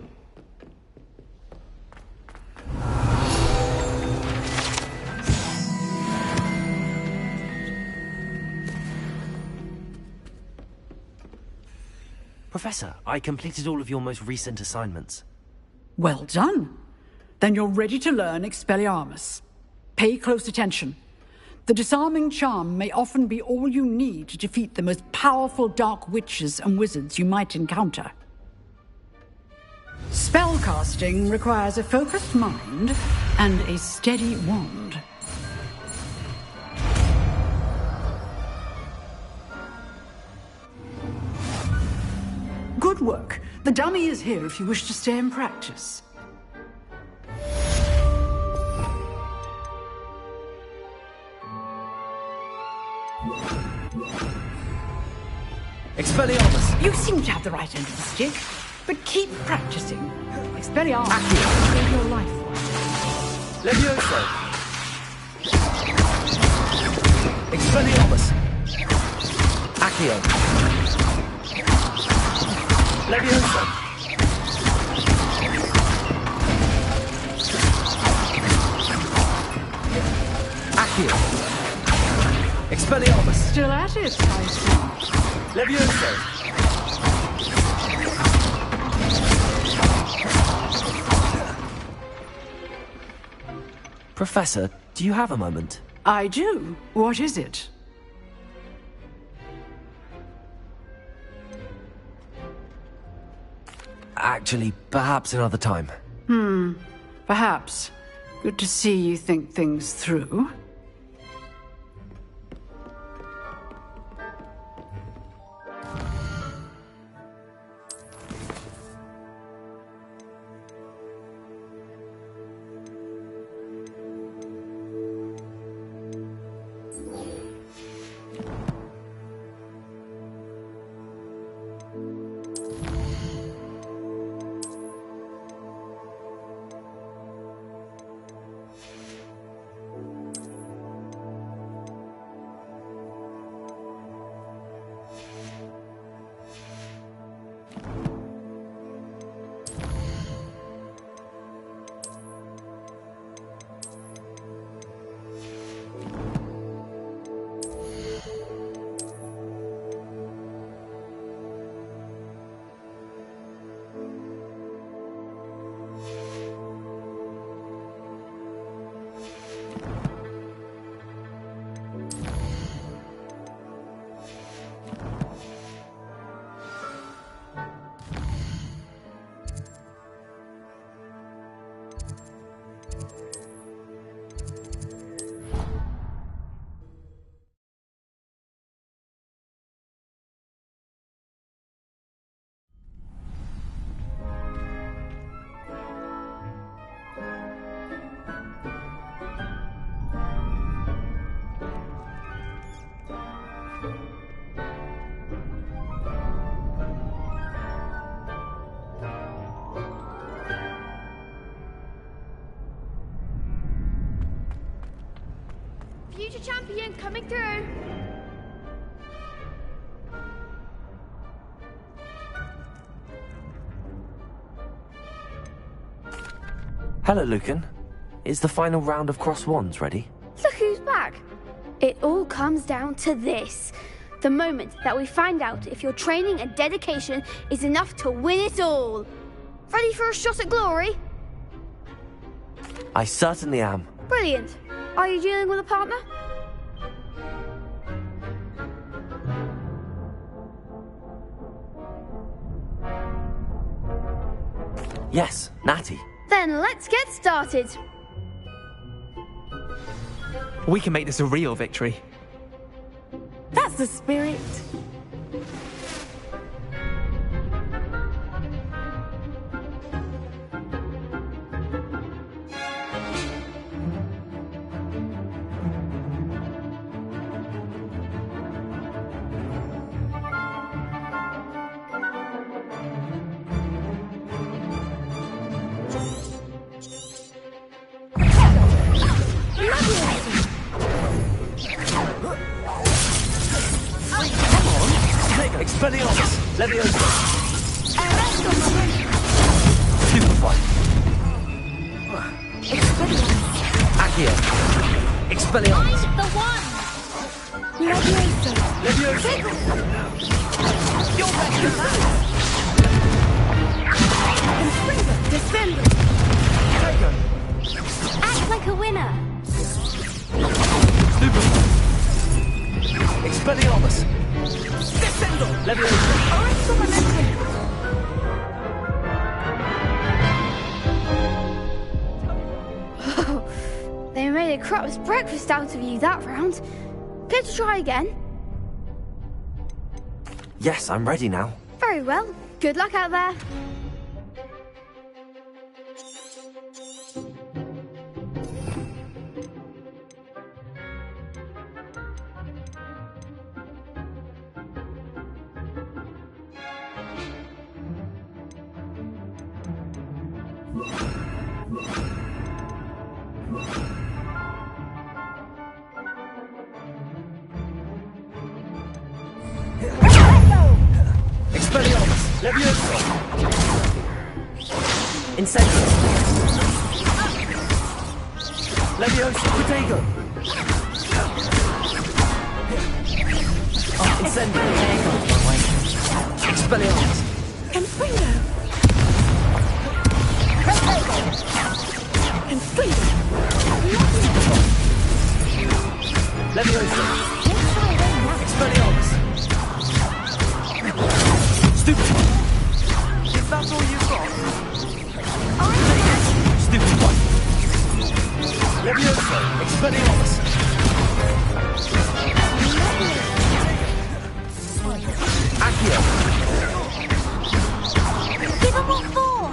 Professor, I completed all of your most recent assignments. Well done. Then you're ready to learn Expelliarmus. Pay close attention. The disarming charm may often be all you need to defeat the most powerful dark witches and wizards you might encounter. Spellcasting requires a focused mind and a steady wand. Good work. The dummy is here if you wish to stay and practice. Expelliarmus! You seem to have the right end of the stick, but keep practicing. Expelliarmus will save your life for it. Levioso! Expelliarmus! Accio! Levioso! Accio! Expelliarmus! Still at it, I see. Levioso! Professor, do you have a moment? I do. What is it? Actually, perhaps another time. Perhaps. Good to see you think things through. Minions coming through. Hello, Lucan. Is the final round of Cross Wands ready? Look who's back. It all comes down to this. The moment that we find out if your training and dedication is enough to win it all. Ready for a shot at glory? I certainly am. Brilliant. Are you dealing with a partner? Yes, Natty. Then let's get started. We can make this a real victory. That's the spirit. Expelliarmus! Leviosa! Stupefy! Accio! Expelliarmus! The one! Leviosa! Leviosa! You're better than that! Descend! Drago! Act like a winner! Stupefy! Expelliarmus! Descendo! Leviosa! They made a crap's breakfast out of you that round. Care to try again? Yes, I'm ready now. Very well. Good luck out there. Expelliarmus! Leviosa! Incendio! Leviosa! Protego! Incendio! Expelliarmus! Confringo! Confringo! Leviosa! Expelliarmus! Stupid! Is that all you've got? Stupid one! Leviosa! Expelliarmus! Accio! Give them all four!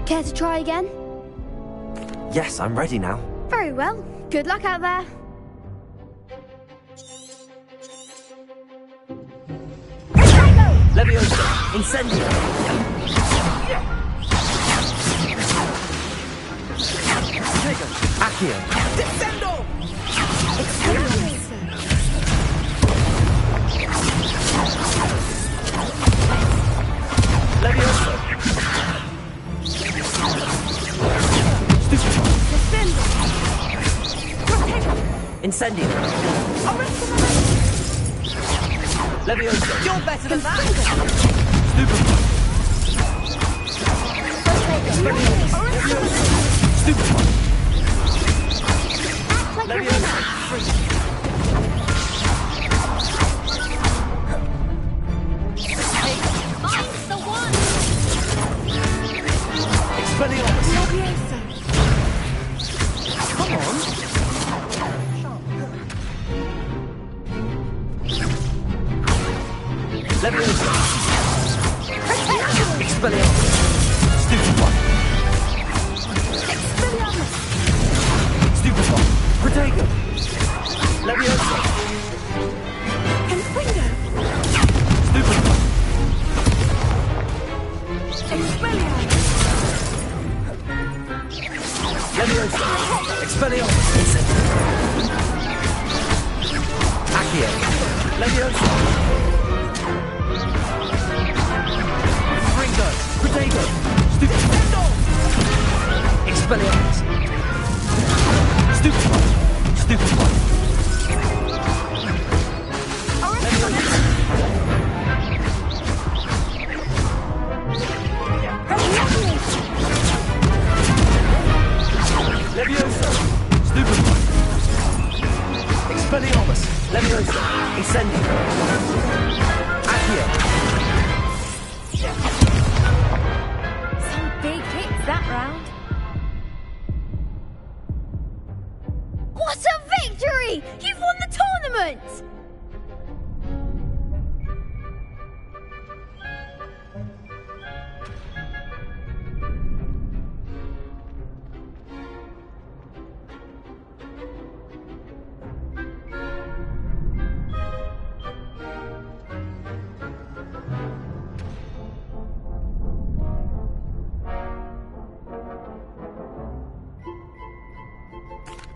Care to try again? Yes, I'm ready now. Very well. Good luck out there. Leviosa! Incendio! Accio! Descendo! Leviosa! Incendio! Leviosa! You're better than that! Stupid! Stupid! Leviosa! Mine's the one! Expelliarmus! Come on! Leviosa! Expelliarmus! Stupid one! Leviosa! Expelliarmus! Incendio! Accio! Leviosa! Ringo! Protego! Stupendo! Expelliarmus! Stupefy! Stupefy! Leviosa! Stupefy! Expelliarmus! Leviosa! Incendio! Accio! Some big hits that round. What a victory! You've won the tournament!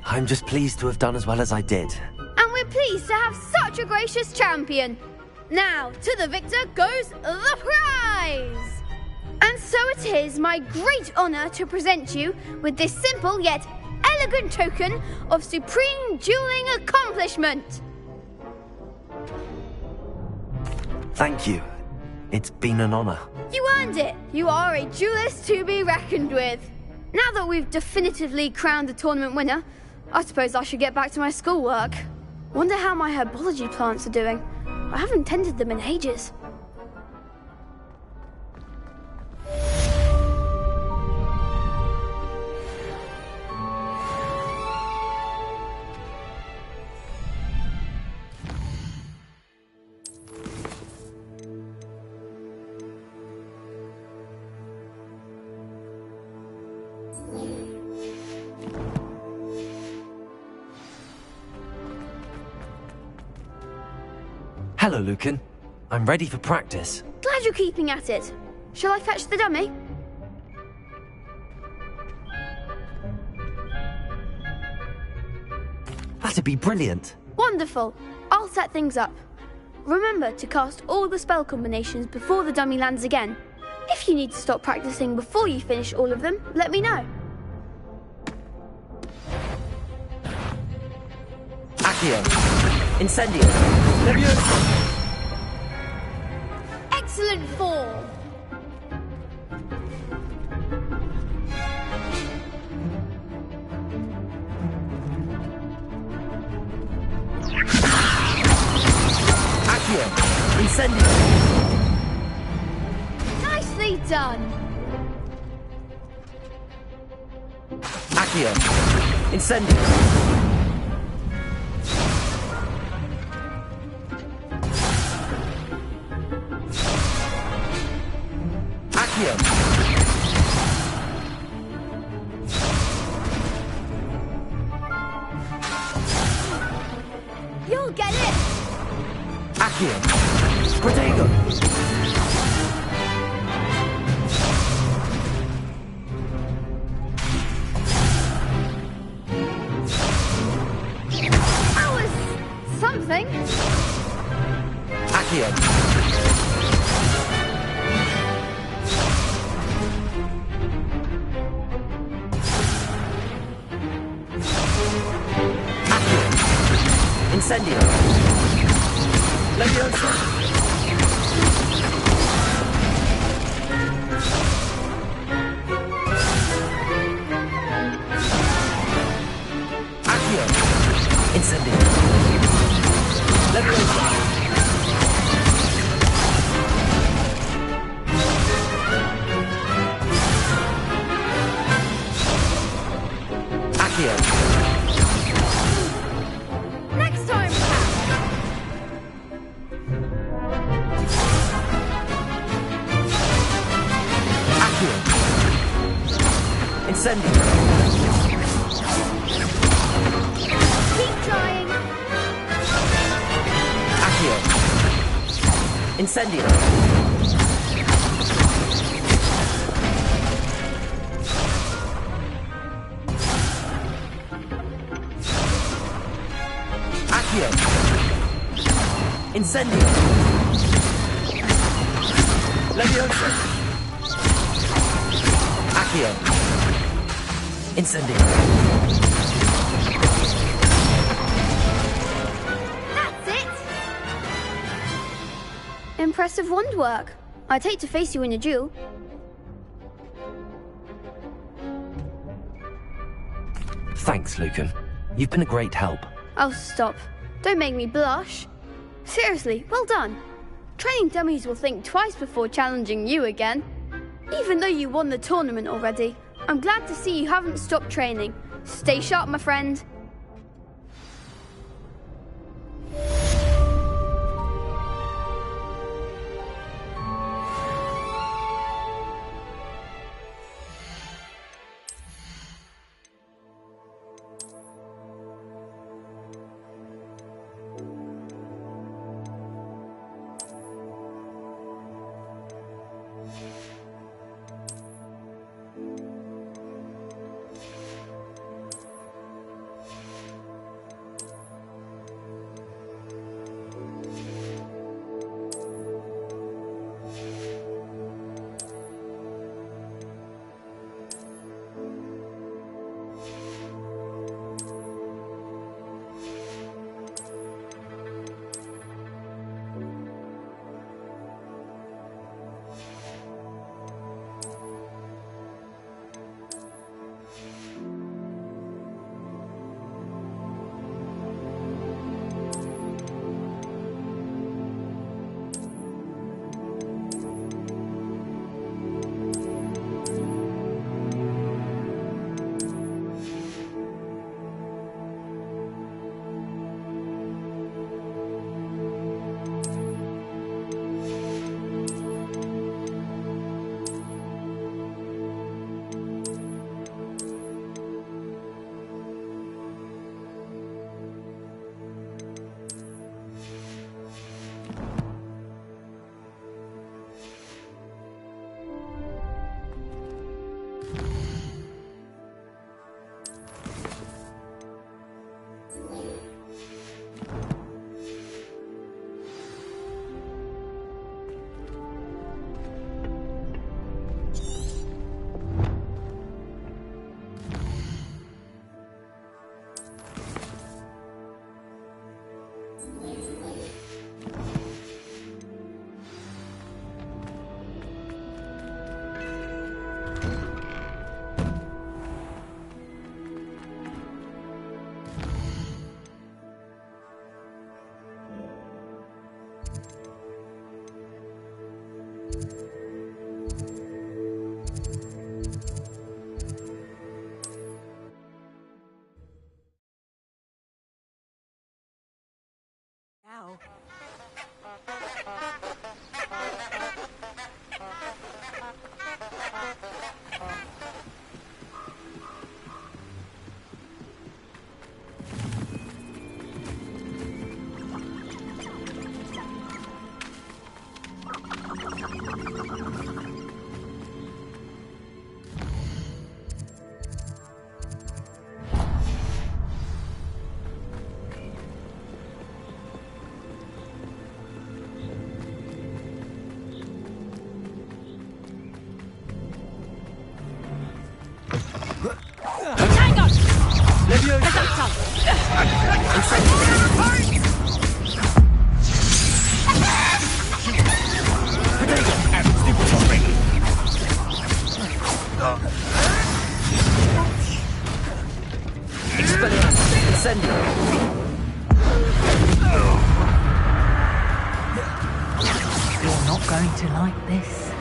I'm just pleased to have done as well as I did. And we're pleased to have such a gracious champion. Now, to the victor goes the prize! And so it is my great honour to present you with this simple yet elegant token of supreme dueling accomplishment. Thank you. It's been an honour. You earned it. You are a duelist to be reckoned with. Now that we've definitively crowned the tournament winner, I suppose I should get back to my schoolwork. Wonder how my herbology plants are doing. I haven't tended them in ages. Hello, Lucan. I'm ready for practice. Glad you're keeping at it. Shall I fetch the dummy? That'd be brilliant. Wonderful. I'll set things up. Remember to cast all the spell combinations before the dummy lands again. If you need to stop practicing before you finish all of them, let me know. Accio! Incendio! Leviosa! Excellent form! Accio! Incendio! Nicely done! Accio! Incendio! You'll get it! Accio! Protego! That was something! Accio! Incendio! Leviosa! Accio! Incendio! Leviosa! Accio! Incendio! Keep trying! Accio! Incendio! Accio! Incendio! Leviosa! Accio! Incendio! That's it! Impressive wand work. I'd hate to face you in a duel. Thanks, Lucan. You've been a great help. Oh, stop. Don't make me blush. Seriously, well done. Training dummies will think twice before challenging you again. Even though you won the tournament already, I'm glad to see you haven't stopped training. Stay sharp, my friend. Now. You're not going to like this.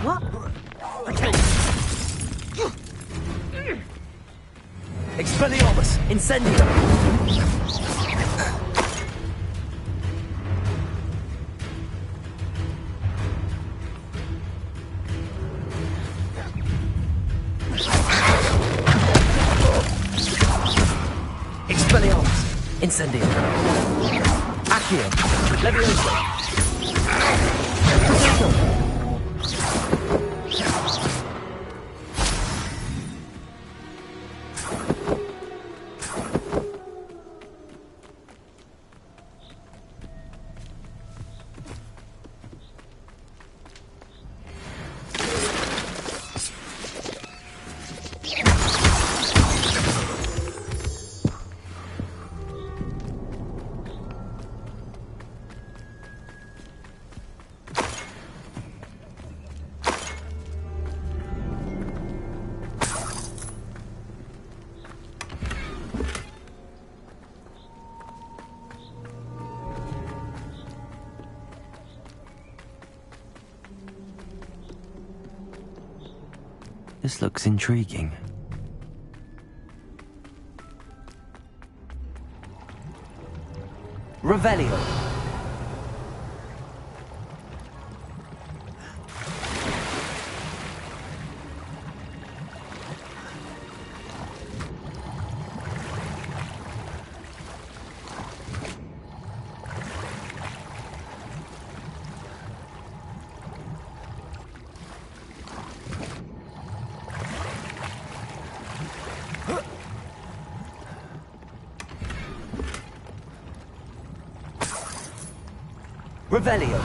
What? Expelliarmus! Incendio! Expelliarmus! Incendio. Accio. Levioso. This looks intriguing. Revelio. Revelio.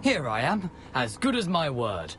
Here I am, as good as my word.